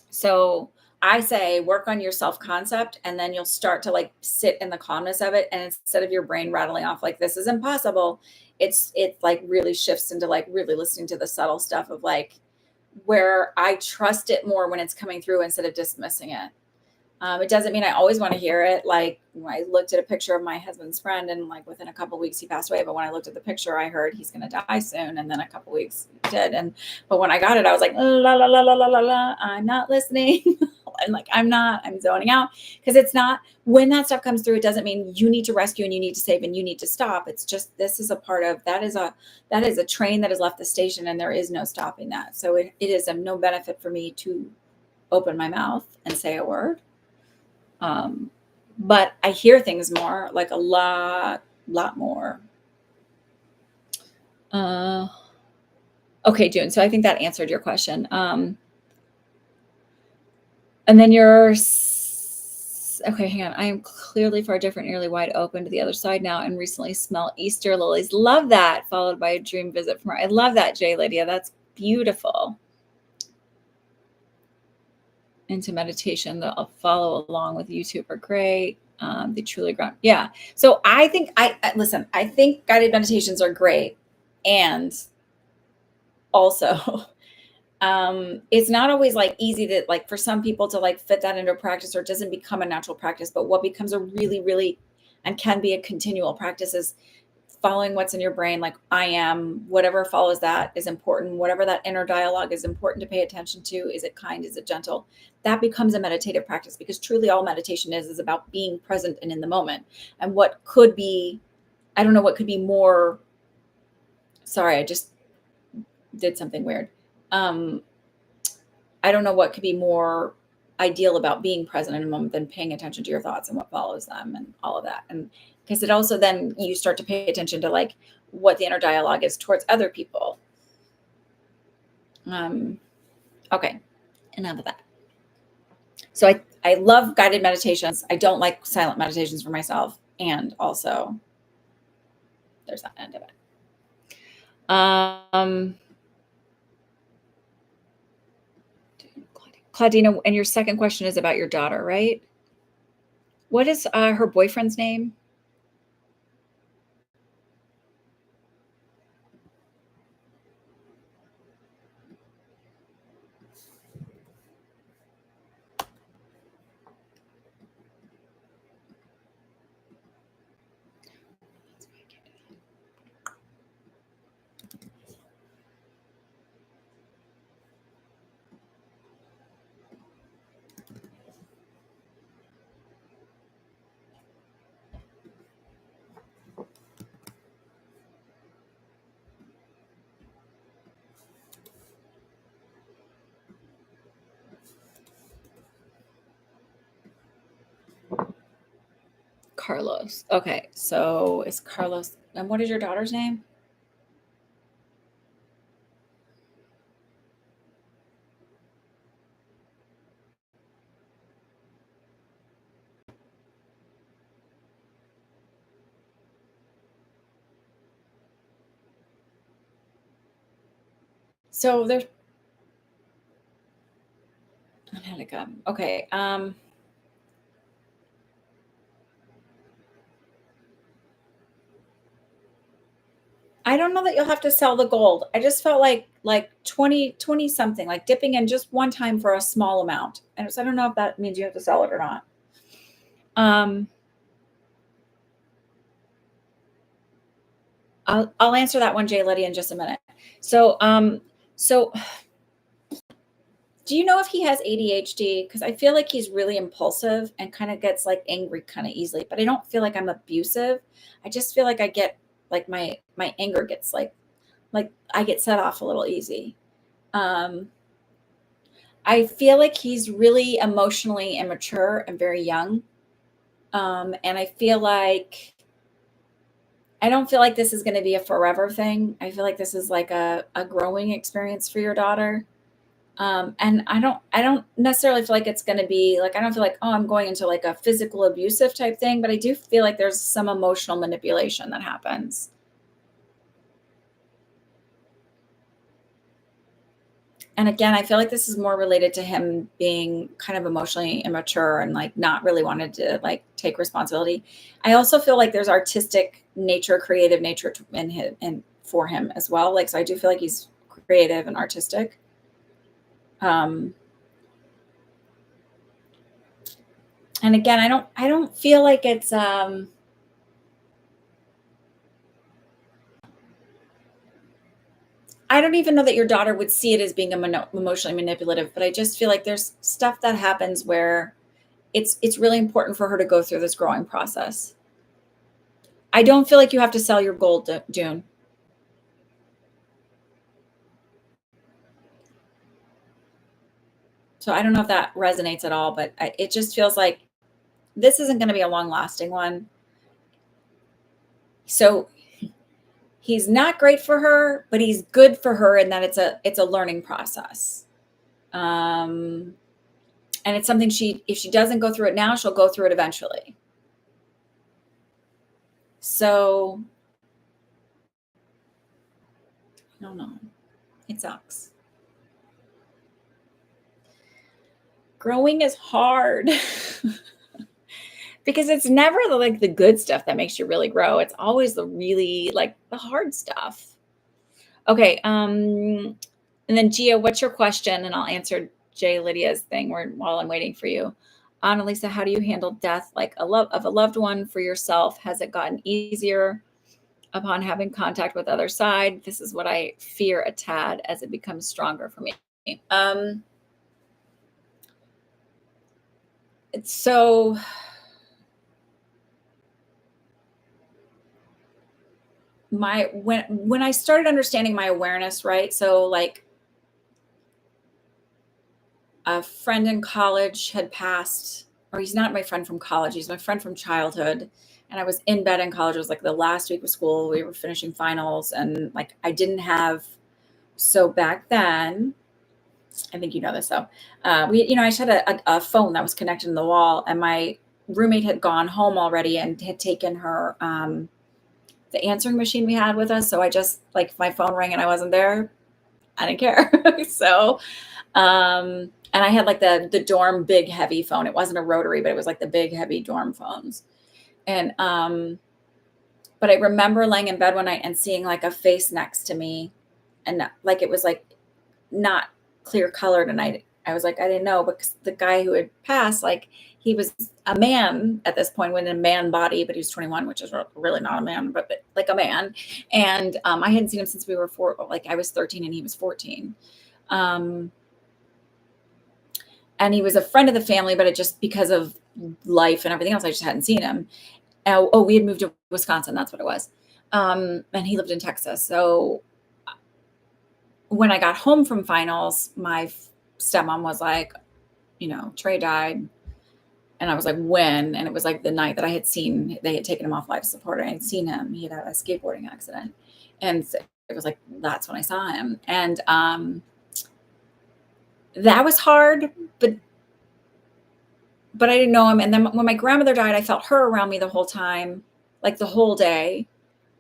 so I say work on your self concept and then you'll start to like sit in the calmness of it. And instead of your brain rattling off like this is impossible, it like really shifts into like really listening to the subtle stuff of like where I trust it more when it's coming through instead of dismissing it. It doesn't mean I always want to hear it. Like when I looked at a picture of my husband's friend and like within a couple of weeks he passed away. But when I looked at the picture, I heard he's going to die soon. And then a couple of weeks he did. But when I got it, I was like, la, la, la, la, la, la, la. I'm not listening. And like, I'm zoning out because it's not, when that stuff comes through, it doesn't mean you need to rescue and you need to save and you need to stop. It's just, this is a part of, that is a train that has left the station and there is no stopping that. So it is of no benefit for me to open my mouth and say a word. But I hear things more, like a lot more. Okay, June. So I think that answered your question. And then okay, hang on. I am clearly far different, nearly wide open to the other side now, and recently smell Easter lilies. Love that. Followed by a dream visit from her. I love that, Jay Lydia. That's beautiful. Into meditation that I'll follow along with YouTube are great. They truly ground. Yeah. So I think listen, I think guided meditations are great. And also, it's not always like easy to like for some people to like fit that into practice, or it doesn't become a natural practice. But what becomes a really, really and can be a continual practice is following what's in your brain. Like I am, whatever follows that is important. Whatever that inner dialogue is important to pay attention to. Is it kind? Is it gentle? That becomes a meditative practice, because truly all meditation is about being present and in the moment. And what could be, I don't know what could be more, sorry, I just did something weird. I don't know what could be more ideal about being present in a moment than paying attention to your thoughts and what follows them and all of that. And because it also then you start to pay attention to like what the inner dialogue is towards other people. Okay, enough of that. So I love guided meditations. I don't like silent meditations for myself. And also there's that end of it. Claudina, and your second question is about your daughter, right? What is her boyfriend's name? Carlos. Okay, so it's Carlos. And what is your daughter's name? So there's Angelica. Okay. I don't know that you'll have to sell the gold. I just felt like 20 something, like dipping in just one time for a small amount. And so I don't know if that means you have to sell it or not. Um, I'll answer that one, Jay Letty, in just a minute. So do you know if he has ADHD? Because I feel like he's really impulsive and kind of gets like angry kind of easily, but I don't feel like I'm abusive. I just feel like I get like my anger gets like I get set off a little easy. Um, I feel like he's really emotionally immature and very young. And I feel like I don't feel like this is going to be a forever thing. I feel like this is like a growing experience for your daughter. And I don't necessarily feel like it's going to be like, I don't feel like, oh, I'm going into like a physical abusive type thing, but I do feel like there's some emotional manipulation that happens. And again, I feel like this is more related to him being kind of emotionally immature and like not really wanted to like take responsibility. I also feel like there's artistic nature, creative nature in him and for him as well. Like, so I do feel like he's creative and artistic. Um, and again, I don't feel like it's, I don't even know that your daughter would see it as being emotionally manipulative, but I just feel like there's stuff that happens where it's really important for her to go through this growing process. I don't feel like you have to sell your gold, Dune. So I don't know if that resonates at all, but it just feels like this isn't going to be a long lasting one. So he's not great for her, but he's good for her in that it's a learning process. Um, and it's something if she doesn't go through it now, she'll go through it eventually. So I don't know. It sucks. Growing is hard because it's never the good stuff that makes you really grow. It's always the really like the hard stuff. Okay. And then Gia, what's your question? And I'll answer Jay Lydia's thing while I'm waiting for you. Annalisa, how do you handle death like a loved one for yourself? Has it gotten easier upon having contact with other side? This is what I fear a tad as it becomes stronger for me. So when I started understanding my awareness, right? So like a friend in college had passed, or he's not my friend from college, he's my friend from childhood. And I was in bed in college. It was like the last week of school. We were finishing finals, and like I didn't have. So back then, I think you know this though. I just had a phone that was connected to the wall, and my roommate had gone home already and had taken her the answering machine we had with us. So I just like my phone rang and I wasn't there. I didn't care. So and I had like the dorm big heavy phone. It wasn't a rotary, but it was like the big heavy dorm phones. And but I remember laying in bed one night and seeing like a face next to me, and like it was like not clear colored, and I was like I didn't know, because the guy who had passed, like he was a man at this point, in a man body, but he was 21, which is really not a man, but like a man. And I hadn't seen him since we were I was 13 and he was 14. And he was a friend of the family, but it just because of life and everything else, I just hadn't seen him. Oh, we had moved to Wisconsin. That's what it was. And he lived in Texas. So when I got home from finals, my stepmom was like, Trey died. And I was like, when? And it was like the night that I had seen, they had taken him off life support. I had seen him. He had had a skateboarding accident. And so it was like, that's when I saw him. And that was hard, but I didn't know him. And then when my grandmother died, I felt her around me the whole time, like the whole day.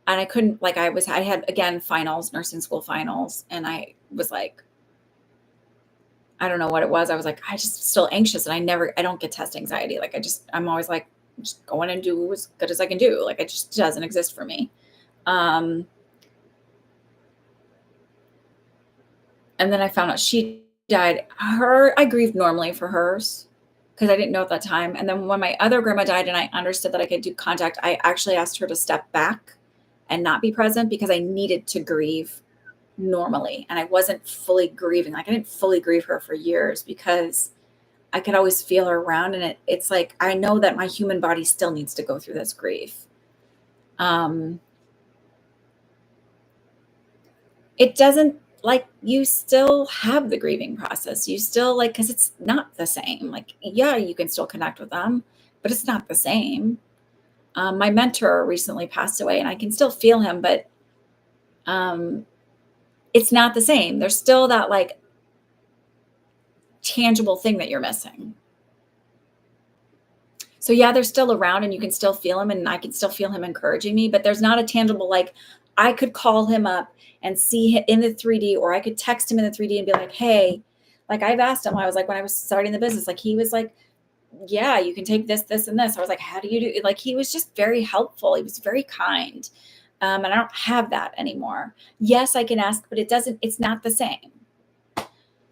And I couldn't, like, I had, again, finals, nursing school finals. And I was like, I don't know what it was. I was like, I just still anxious. And I don't get test anxiety. Like, I'm always like, just go in and do as good as I can do. Like, it just doesn't exist for me. And then I found out she died. I grieved normally for hers because I didn't know at that time. And then when my other grandma died and I understood that I could do contact, I actually asked her to step back and not be present because I needed to grieve normally. And I wasn't fully grieving. Like, I didn't fully grieve her for years because I could always feel her around. And it's like, I know that my human body still needs to go through this grief. It doesn't, like, you still have the grieving process. You still, like, because it's not the same. Like, yeah, you can still connect with them, but it's not the same. My mentor recently passed away and I can still feel him, but it's not the same. There's still that, like, tangible thing that you're missing. So yeah, they're still around and you can still feel him and I can still feel him encouraging me, but there's not a tangible, like, I could call him up and see him in the 3D, or I could text him in the 3D and be like, hey, like, I've asked him, I was like, when I was starting the business, like, he was like, yeah, you can take this, this, and this. I was like, how do you do it? Like, he was just very helpful. He was very kind. And I don't have that anymore. Yes, I can ask, but it's not the same.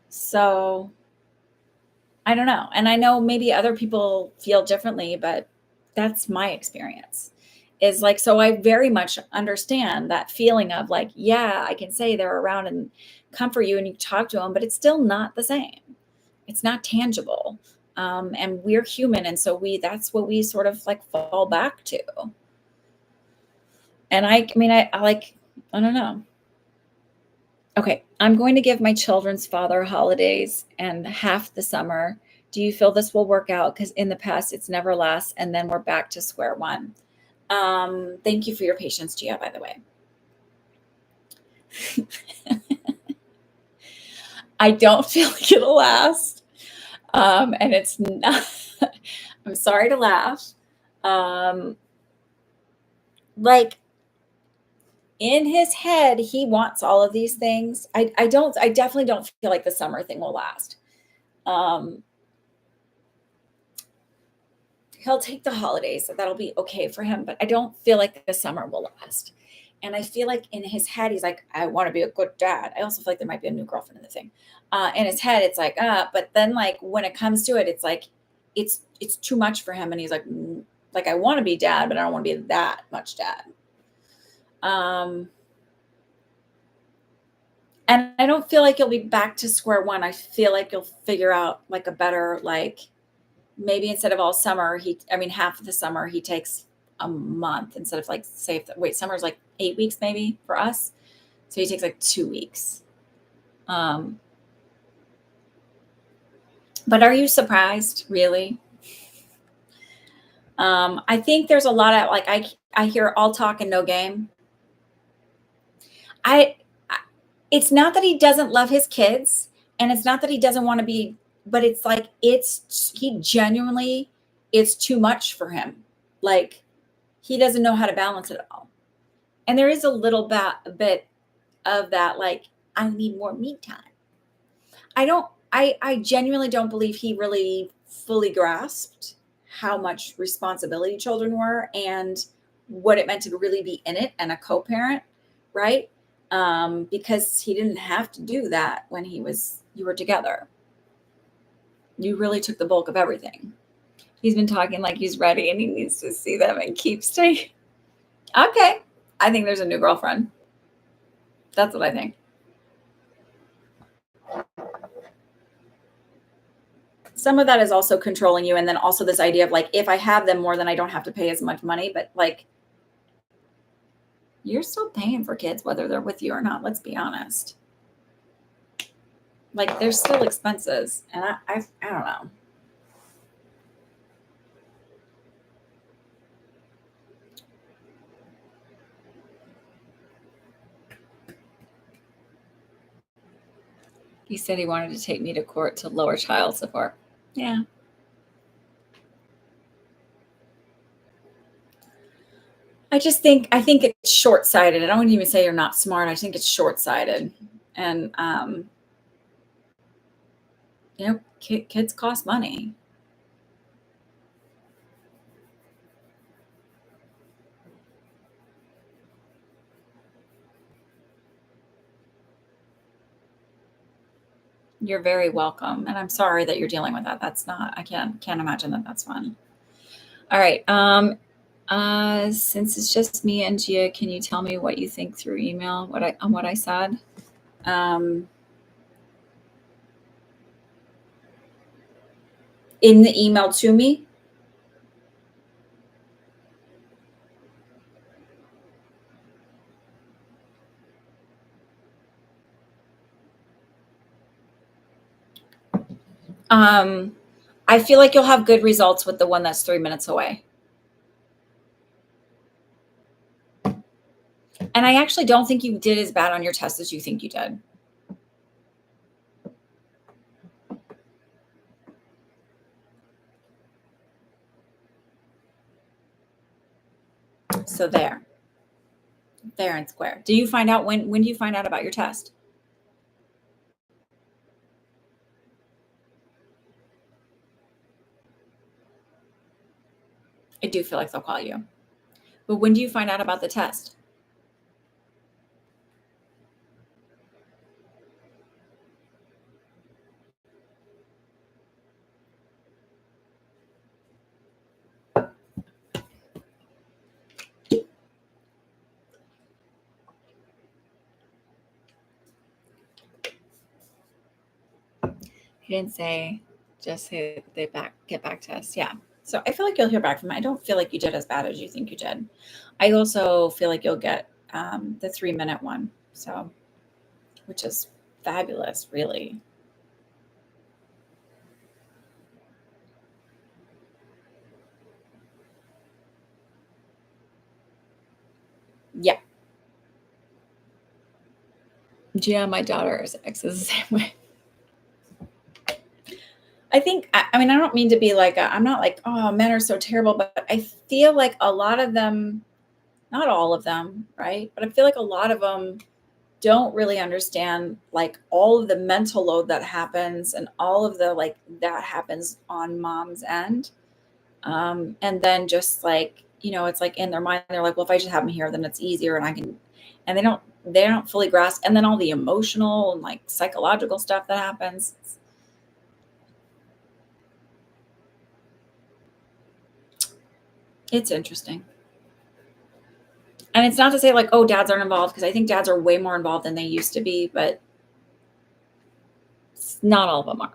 So I don't know. And I know maybe other people feel differently, but that's my experience. Is like, so I very much understand that feeling of like, yeah, I can say they're around and comfort you and you talk to them, but it's still not the same. It's not tangible. And we're human. And so that's what we sort of like fall back to. And I mean, I don't know. Okay. I'm going to give my children's father holidays and half the summer. Do you feel this will work out? Because in the past, it's never lasts. And then we're back to square one. Thank you for your patience, Gia, by the way. I don't feel like it'll last. And it's not, I'm sorry to laugh. Like, in his head, he wants all of these things. I definitely don't feel like the summer thing will last. He'll take the holidays, so that'll be okay for him, but I don't feel like the summer will last. And I feel like in his head, he's like, I want to be a good dad. I also feel like there might be a new girlfriend in the thing. In his head, it's like, but then, like, when it comes to it, it's like, it's too much for him. And he's like, I want to be dad, but I don't want to be that much dad. And I don't feel like you'll be back to square one. I feel like you'll figure out like a better, like, maybe instead of all summer, half of the summer, he takes a month instead of, like, say, summer's like 8 weeks maybe for us. So he takes like 2 weeks. But are you surprised, really? I think there's a lot of, like, I hear all talk and no game. It's not that he doesn't love his kids, and it's not that he doesn't want to be, but it's like, he genuinely, it's too much for him. Like, he doesn't know how to balance it all. And there is a little bit of that, like, I need more me time. I genuinely don't believe he really fully grasped how much responsibility children were and what it meant to really be in it and a co-parent, right? Because he didn't have to do that when you were together. You really took the bulk of everything. He's been talking like he's ready and he needs to see them and keep staying. Okay. I think there's a new girlfriend. That's what I think. Some of that is also controlling you. And then also this idea of, like, if I have them more, then I don't have to pay as much money. But, like, you're still paying for kids, whether they're with you or not. Let's be honest. Like, there's still expenses. And I don't know. He said he wanted to take me to court to lower child support. Yeah. I think it's short-sighted. I don't even say you're not smart. I think it's short-sighted. And, kids cost money. You're very welcome. And I'm sorry that you're dealing with that. That's not, I can't imagine that that's fun. All right. Since it's just me and Gia, can you tell me what you think through email, on what I said? In the email to me? I feel like you'll have good results with the one that's 3 minutes away. And I actually don't think you did as bad on your test as you think you did. So there and square. Do you find out when do you find out about your test? I do feel like they'll call you. But when do you find out about the test? He didn't say, just say they get back to us. Yeah. So I feel like you'll hear back from him. I don't feel like you did as bad as you think you did. I also feel like you'll get the 3 minute one. So, which is fabulous, really. Yeah. Yeah, my daughter's ex is the same way. I think, I mean, I don't mean to be like, I'm not like, oh, men are so terrible, but I feel like a lot of them, not all of them, right? But I feel like a lot of them don't really understand like all of the mental load that happens and all of the like that happens on mom's end. And then just like, it's like in their mind, they're like, well, if I just have him here, then it's easier and I can, and they don't fully grasp. And then all the emotional and like psychological stuff that happens. It's interesting. And it's not to say like, oh, dads aren't involved, because I think dads are way more involved than they used to be, but not all of them are.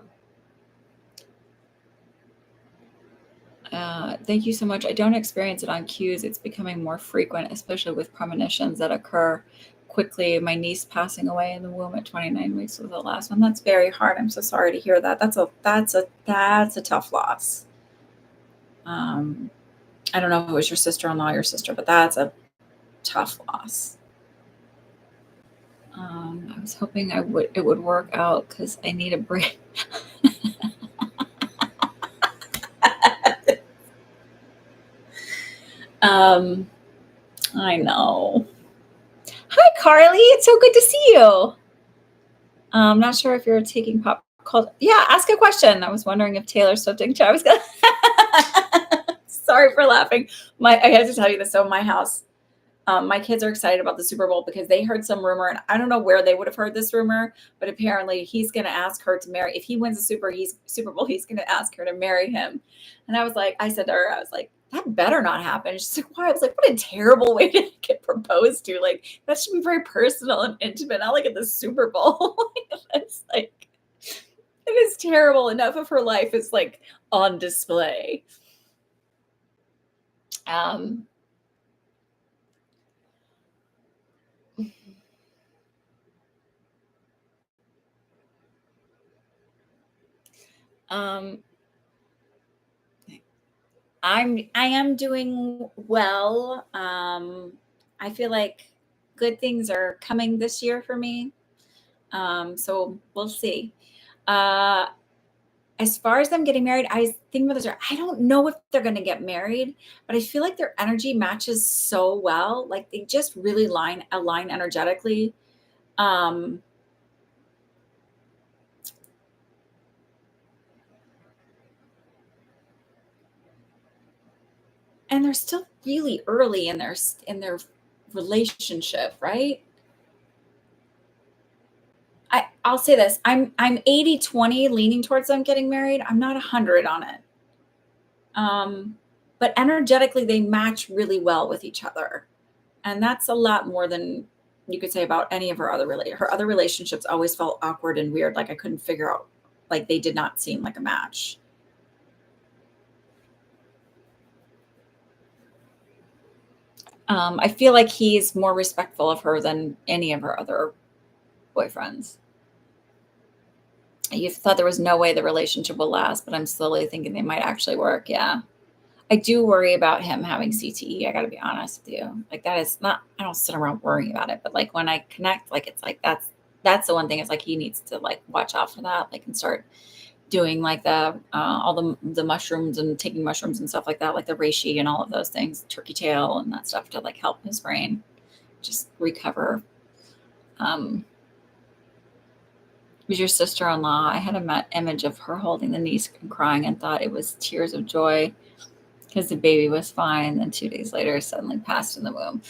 Thank you so much. I don't experience it on cues. It's becoming more frequent, especially with premonitions that occur quickly. My niece passing away in the womb at 29 weeks was the last one. That's very hard. I'm so sorry to hear that. That's a tough loss. I don't know if it was your sister-in-law or your sister, but that's a tough loss. I was hoping it would work out because I need a break. I know. Hi, Carly. It's so good to see you. I'm not sure if you're taking pop culture. Yeah, ask a question. I was wondering if Taylor Swift and Travis. Sorry for laughing. I have to tell you this. So my house, my kids are excited about the Super Bowl because they heard some rumor, and I don't know where they would have heard this rumor, but apparently he's going to ask her to marry. If he wins the Super Bowl, he's going to ask her to marry him. And I said to her, I was like, that better not happen. She's like, why? I was like, what a terrible way to get proposed to. Like, that should be very personal and intimate, not like at the Super Bowl. It's like, it is terrible. Enough of her life is like on display. Um, um, I am doing well. I feel like good things are coming this year for me. So we'll see. Uh, as far as them getting married, I think with this, I don't know if they're going to get married, but I feel like their energy matches so well. Like they just really align energetically. Um, and they're still really early in their relationship, right? I'll say this. I'm 80-20 leaning towards them getting married. I'm not 100 on it. But energetically they match really well with each other. And that's a lot more than you could say about any of her other relationships always felt awkward and weird. Like I couldn't figure out, like they did not seem like a match. I feel like he's more respectful of her than any of her other boyfriends. You thought there was no way the relationship will last, but I'm slowly thinking they might actually work. Yeah. I do worry about him having CTE. I got to be honest with you. Like that is not, I don't sit around worrying about it, but like when I connect, like it's like that's the one thing. Is like he needs to like watch out for that, like and start doing like the all the mushrooms and taking mushrooms and stuff like that, like the reishi and all of those things, turkey tail and that stuff to like help his brain just recover. Was your sister-in-law? I had a image of her holding the niece and crying and thought it was tears of joy because the baby was fine. Then 2 days later, suddenly passed in the womb.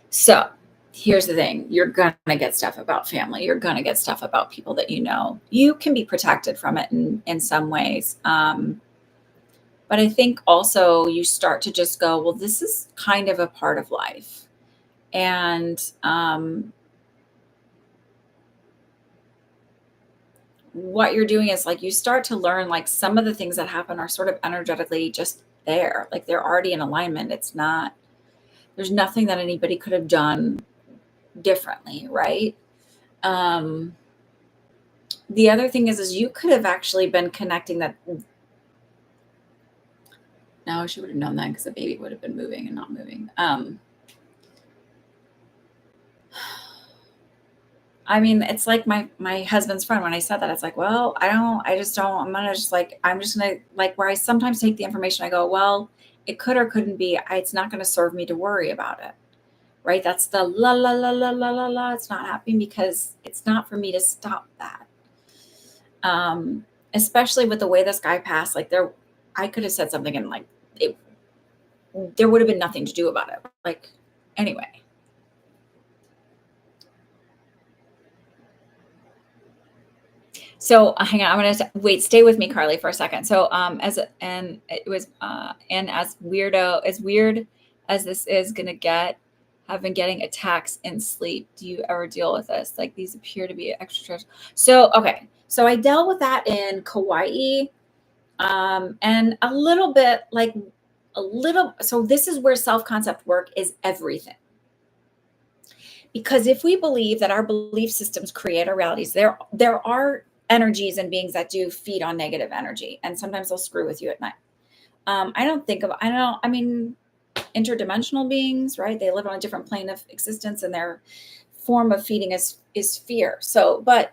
So here's the thing. You're going to get stuff about family. You're going to get stuff about people that you know. You can be protected from it in some ways. But I think also you start to just go, well, this is kind of a part of life. And what you're doing is like you start to learn like some of the things that happen are sort of energetically just there. Like they're already in alignment. There's nothing that anybody could have done differently, right? The other thing is you could have actually been connecting that. No, she would have known that because the baby would have been moving and not moving. I mean, it's like my husband's friend. When I said that, it's like, well, I just don't, I'm just gonna like where I sometimes take the information, I go, well, it could or couldn't be. It's not going to serve me to worry about it. Right. That's the la la la la la la la. It's not happening because it's not for me to stop that. Especially with the way this guy passed, like I could have said something and like there would have been nothing to do about it. Like, anyway. So hang on, I'm gonna wait. Stay with me, Carly, for a second. So and as weird as this is gonna get, have been getting attacks in sleep. Do you ever deal with this? Like these appear to be extraterrestrial. So okay, so I dealt with that in Kauai, and a little bit like a little. So this is where self-concept work is everything. Because if we believe that our belief systems create our realities, there are energies and beings that do feed on negative energy, and sometimes they'll screw with you at night. I mean, interdimensional beings, right? They live on a different plane of existence, and their form of feeding is fear. So, but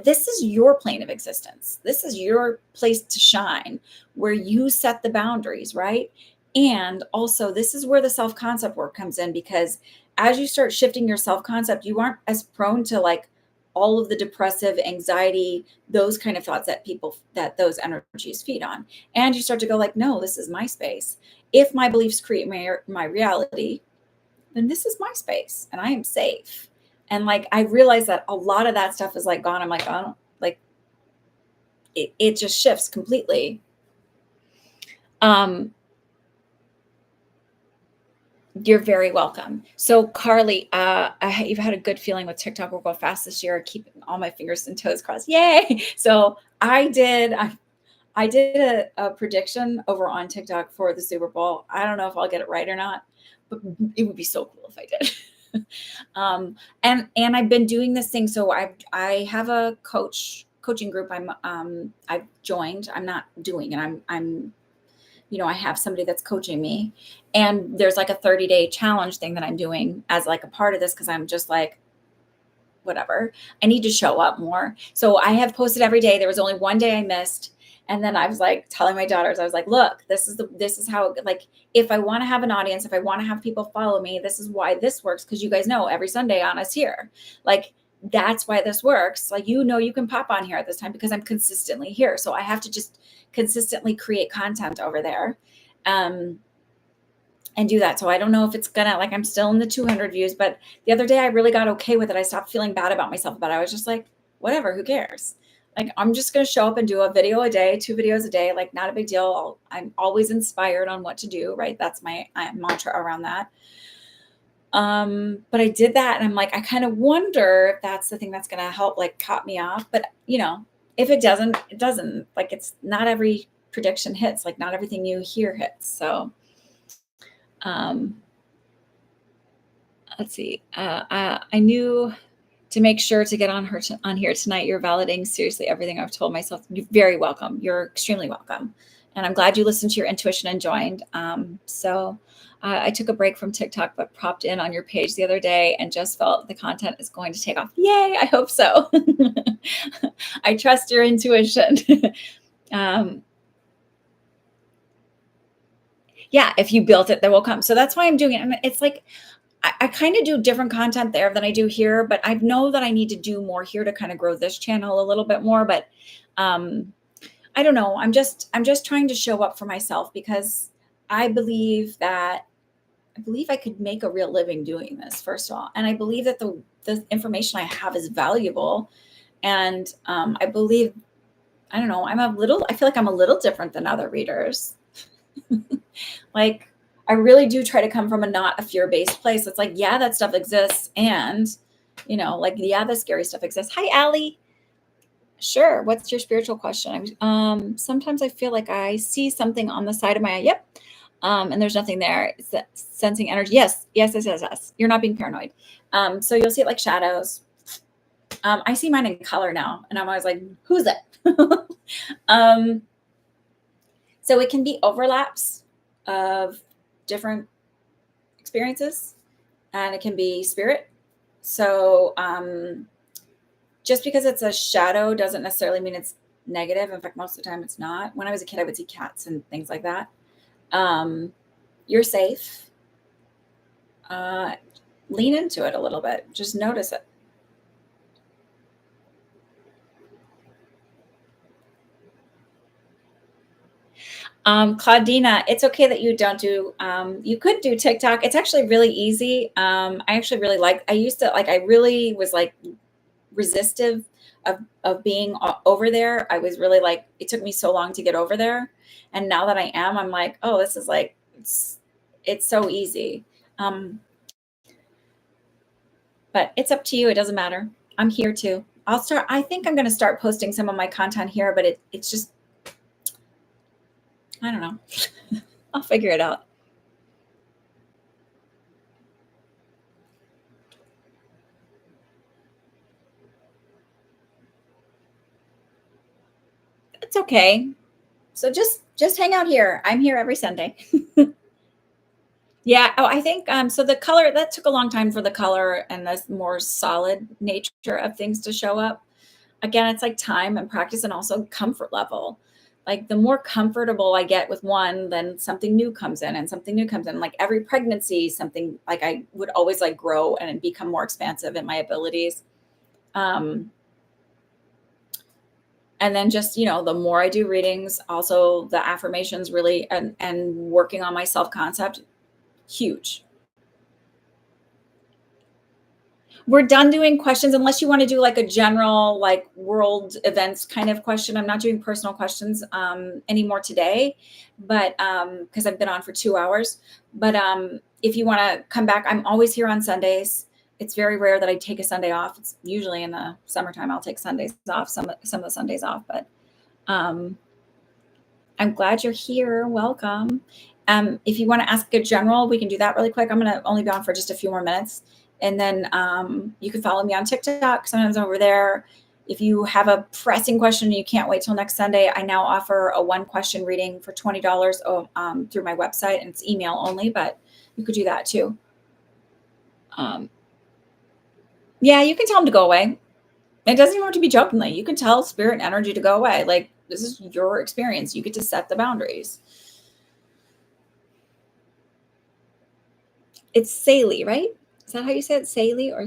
this is your plane of existence. This is your place to shine, where you set the boundaries, right? And also, this is where the self-concept work comes in, because as you start shifting your self-concept, you aren't as prone to like all of the depressive anxiety, those kind of thoughts that those energies feed on. And you start to go like, no, this is my space. If my beliefs create my reality, then this is my space and I am safe. And like, I realized that a lot of that stuff is like gone. I'm like, I don't like it just shifts completely. You're very welcome. So Carly, you've had a good feeling with TikTok will go fast this year, keeping all my fingers and toes crossed. Yay. So I did a prediction over on TikTok for the Super Bowl. I don't know if I'll get it right or not, but it would be so cool if I did. And I've been doing this thing. So I have a coaching group I've joined. I'm not doing it. I'm I have somebody that's coaching me, and there's like a 30-day challenge thing that I'm doing as like a part of this. Cause I'm just like, whatever. I need to show up more. So I have posted every day. There was only one day I missed. And then I was like telling my daughters, I was like, look, this is how, like, if I want to have an audience, if I want to have people follow me, this is why this works. Cause you guys know every Sunday Anna's here. Like, that's why this works. Like, you can pop on here at this time because I'm consistently here. So I have to just consistently create content over there. And do that. So I don't know if it's gonna, like, I'm still in the 200 views, but the other day I really got okay with it. I stopped feeling bad about myself about it. I was just like, whatever, who cares? Like, I'm just going to show up and do a video a day, 2 videos a day. Like, not a big deal. I'm always inspired on what to do. Right. That's my mantra around that. But I did that and I'm like, I kind of wonder if that's the thing that's going to help, like, cut me off. But if it doesn't, it doesn't. Like, it's not every prediction hits, like not everything you hear hits. So, let's see. I knew to make sure to get on here tonight. You're validating seriously everything I've told myself. You're very welcome. You're extremely welcome. And I'm glad you listened to your intuition and joined. So I took a break from TikTok, but popped in on your page the other day and just felt the content is going to take off. Yay, I hope so. I trust your intuition. Yeah, if you built it, they will come. So that's why I'm doing it. And it's like, I kind of do different content there than I do here, but I know that I need to do more here to kind of grow this channel a little bit more. But I don't know. I'm just trying to show up for myself because I believe I could make a real living doing this, first of all. And I believe that the information I have is valuable. And I believe, I don't know, I feel like I'm a little different than other readers. Like, I really do try to come from not a fear-based place. It's like, yeah, that stuff exists. And, like, yeah, the scary stuff exists. Hi, Allie. Sure. What's your spiritual question? Sometimes I feel like I see something on the side of my eye. Yep. And there's nothing there. It's that sensing energy. Yes. You're not being paranoid. So you'll see it like shadows. I see mine in color now. And I'm always like, who's it? So it can be overlaps of different experiences, and it can be spirit. So just because it's a shadow doesn't necessarily mean it's negative. In fact, most of the time it's not. When I was a kid, I would see cats and things like that. You're safe. Lean into it a little bit. Just notice it. Claudina, it's okay that you don't do, you could do TikTok. It's actually really easy. I really was like resistive of being over there. I was really like, it took me so long to get over there. And now that I am, I'm like, oh, this is like, it's so easy. But it's up to you. It doesn't matter. I'm here too. I think I'm going to start posting some of my content here, but it's just, I don't know. I'll figure it out. It's okay. So just hang out here. I'm here every Sunday. Yeah. Oh, I think so the color, that took a long time for the color and the more solid nature of things to show up. Again, it's like time and practice and also comfort level. Like, the more comfortable I get with one, then something new comes in and something new comes in. Like, every pregnancy, something, like, I would always like grow and become more expansive in my abilities. And then just, the more I do readings, also the affirmations really, and working on my self-concept, huge. We're done doing questions unless you want to do like a general, like, world events kind of question. I'm not doing personal questions anymore today, but because I've been on for 2 hours. But if you want to come back, I'm always here on Sundays. It's very rare that I take a Sunday off. It's usually in the summertime. I'll take Sundays off, some of the Sundays off. But I'm glad you're here. Welcome. If you want to ask a general, we can do that really quick. I'm going to only be on for just a few more minutes. And then you can follow me on TikTok. Sometimes I'm over there. If you have a pressing question and you can't wait till next Sunday, I now offer a 1-question reading for $20 through my website, and it's email only, but you could do that too. Yeah, you can tell them to go away. It doesn't even have to be jokingly. You can tell spirit and energy to go away. Like, this is your experience. You get to set the boundaries. It's Saley, right? Is that how you say it? Saley or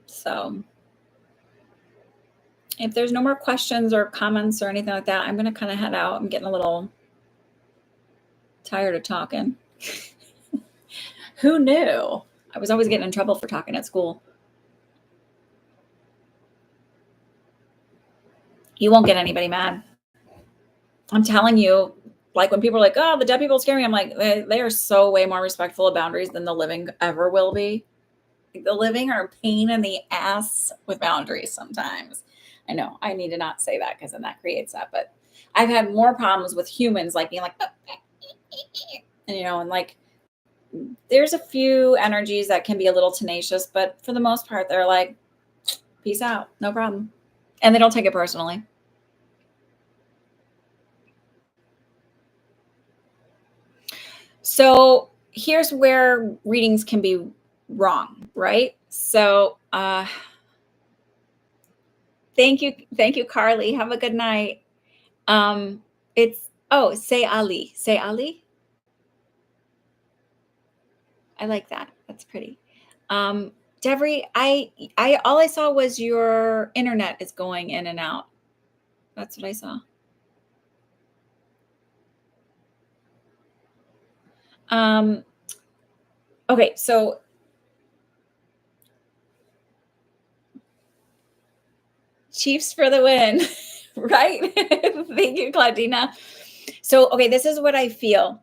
so? If there's no more questions or comments or anything like that, I'm going to kind of head out. I'm getting a little tired of talking. Who knew? I was always getting in trouble for talking at school. You won't get anybody mad. I'm telling you, like when people are like, oh, the dead people scare me, I'm like, they are so way more respectful of boundaries than the living ever will be. The living are a pain in the ass with boundaries sometimes. I know I need to not say that because then that creates that. But I've had more problems with humans like being like, and, and like there's a few energies that can be a little tenacious, but for the most part, they're like, peace out, no problem. And they don't take it personally. So here's where readings can be wrong, right? So thank you, Carly. Have a good night. It's say Ali. Say Ali. I like that. That's pretty. Devery, I all I saw was your internet is going in and out. That's what I saw. Okay, so Chiefs for the win, right? Thank you, Claudina. So, okay, this is what I feel.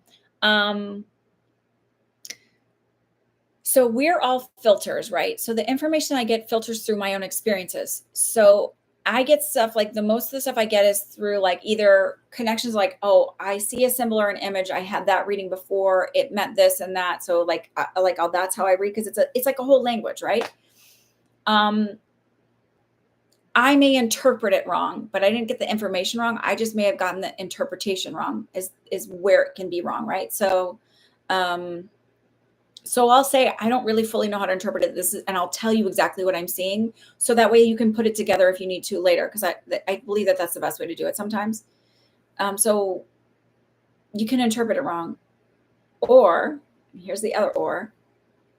So we're all filters, right? So the information I get filters through my own experiences. So I get stuff like most of the stuff I get is through like either connections like, oh, I see a symbol or an image. I had that reading before. It meant this and that. So oh, that's how I read because it's like a whole language, right? I may interpret it wrong, but I didn't get the information wrong. I just may have gotten the interpretation wrong is where it can be wrong, right? So so I'll say I don't really fully know how to interpret it. And I'll tell you exactly what I'm seeing, so that way you can put it together if you need to later. Because I believe that that's the best way to do it sometimes. So you can interpret it wrong, or here's the other or.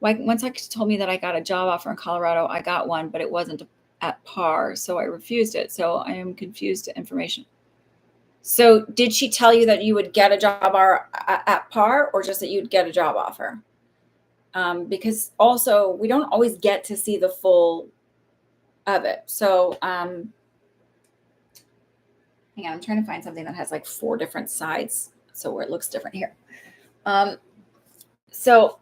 Like once I told me that I got a job offer in Colorado, I got one, but it wasn't at par, so I refused it. So I am confused to information. So did she tell you that you would get a job at par, or just that you'd get a job offer? Because also we don't always get to see the full of it. So hang on, I'm trying to find something that has like 4 different sides, so where it looks different here. So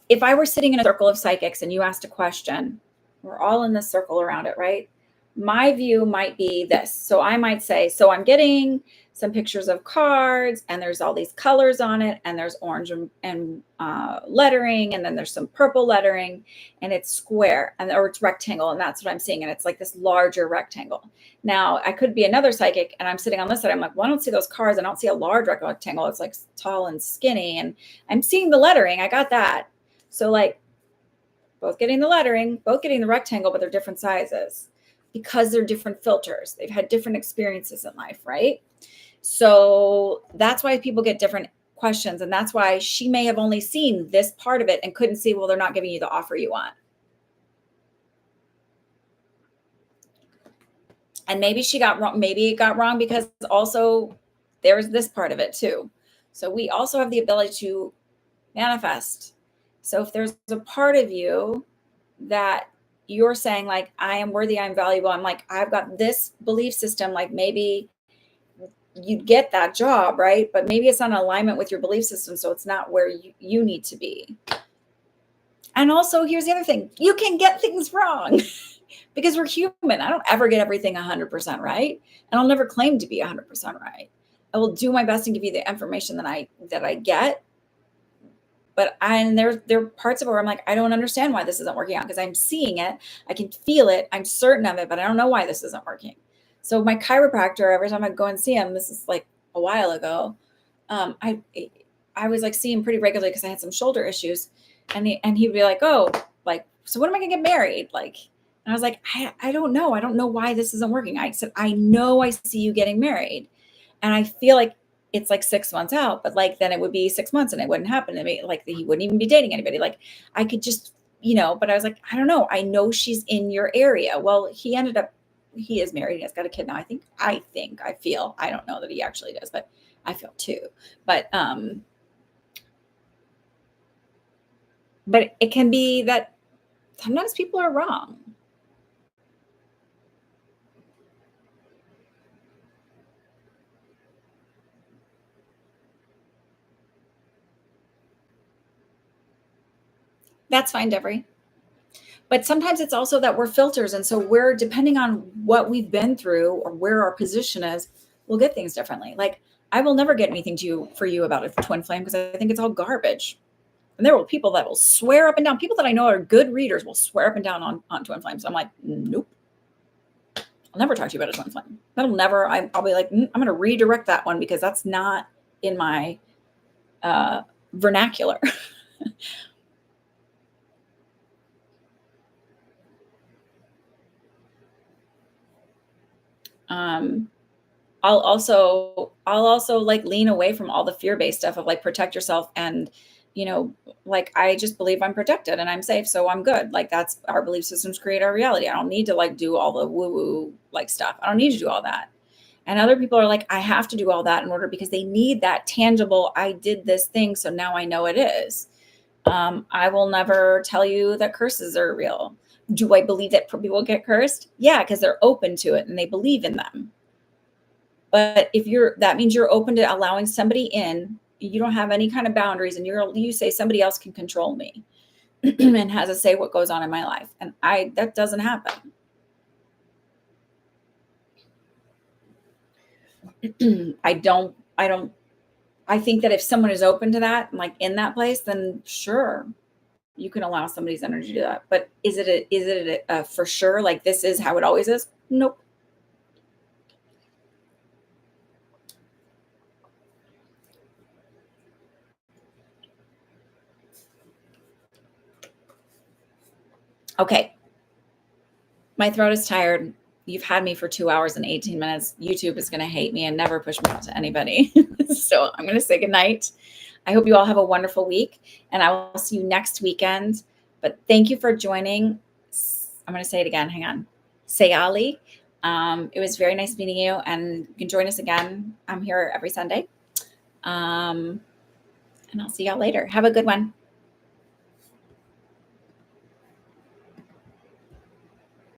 if I were sitting in a circle of psychics and you asked a question, we're all in this circle around it, right? My view might be this. So I might say, so I'm getting some pictures of cards and there's all these colors on it and there's orange and lettering, and then there's some purple lettering, and it's square or it's rectangle, and that's what I'm seeing. And it's like this larger rectangle. Now I could be another psychic and I'm sitting on this side. I'm like, well, I don't see those cards. I don't see a large rectangle. It's like tall and skinny, and I'm seeing the lettering. I got that. So like both getting the lettering, both getting the rectangle, but they're different sizes because they're different filters. They've had different experiences in life, right? So that's why people get different questions. And that's why she may have only seen this part of it and couldn't see, well, they're not giving you the offer you want. And maybe she got wrong. Maybe it got wrong because also there's this part of it too. So we also have the ability to manifest. So if there's a part of you that you're saying like, I am worthy, I'm valuable, I'm like, I've got this belief system, like maybe you'd get that job, right? But maybe it's not in alignment with your belief system. So it's not where you need to be. And also here's the other thing, you can get things wrong because we're human. I don't ever get everything 100% right. And I'll never claim to be 100% right. I will do my best and give you the information that I get. But there are parts of it where I'm like, I don't understand why this isn't working out, because I'm seeing it. I can feel it. I'm certain of it, but I don't know why this isn't working. So my chiropractor, every time I go and see him, this is like a while ago, I was like seeing him pretty regularly because I had some shoulder issues, and he'd be like, oh, like, so when am I gonna get married? Like, and I was like, I don't know. I don't know why this isn't working. I said, I know I see you getting married, and I feel like it's like 6 months out, but like then it would be 6 months and it wouldn't happen to me. Like he wouldn't even be dating anybody. Like I could just, but I was like, I don't know. I know she's in your area. Well, he is married. He has got a kid now. I feel, I don't know that he actually does, but I feel too. But it can be that sometimes people are wrong. That's fine, Devery. But sometimes it's also that we're filters. And so we're depending on what we've been through or where our position is, we'll get things differently. Like I will never get anything for you about a twin flame because I think it's all garbage. And there will people that will swear up and down. People that I know are good readers will swear up and down on twin flames. So I'm like, nope. I'll never talk to you about a twin flame. I'll be like, I'm going to redirect that one because that's not in my vernacular. I'll also like lean away from all the fear-based stuff of like protect yourself and like I just believe I'm protected and I'm safe, so I'm good. Like that's our belief systems create our reality. I don't need to like do all the woo-woo like stuff. I don't need to do all that. And other people are like, I have to do all that in order because they need that tangible, I did this thing, so now I know it is. I will never tell you that curses are real. Do I believe that people get cursed? Yeah, because they're open to it and they believe in them. But that means you're open to allowing somebody in. You don't have any kind of boundaries, and you say somebody else can control me and has to say what goes on in my life. And that doesn't happen. I think that if someone is open to that, like in that place, then sure, you can allow somebody's energy to do that. But is it a for sure? Like this is how it always is? Nope. Okay. My throat is tired. You've had me for 2 hours and 18 minutes. YouTube is going to hate me and never push me out to anybody. So I'm going to say goodnight. I hope you all have a wonderful week and I will see you next weekend. But thank you for joining. I'm going to say it again. Hang on. Sayali. It was very nice meeting you and you can join us again. I'm here every Sunday. And I'll see y'all later. Have a good one.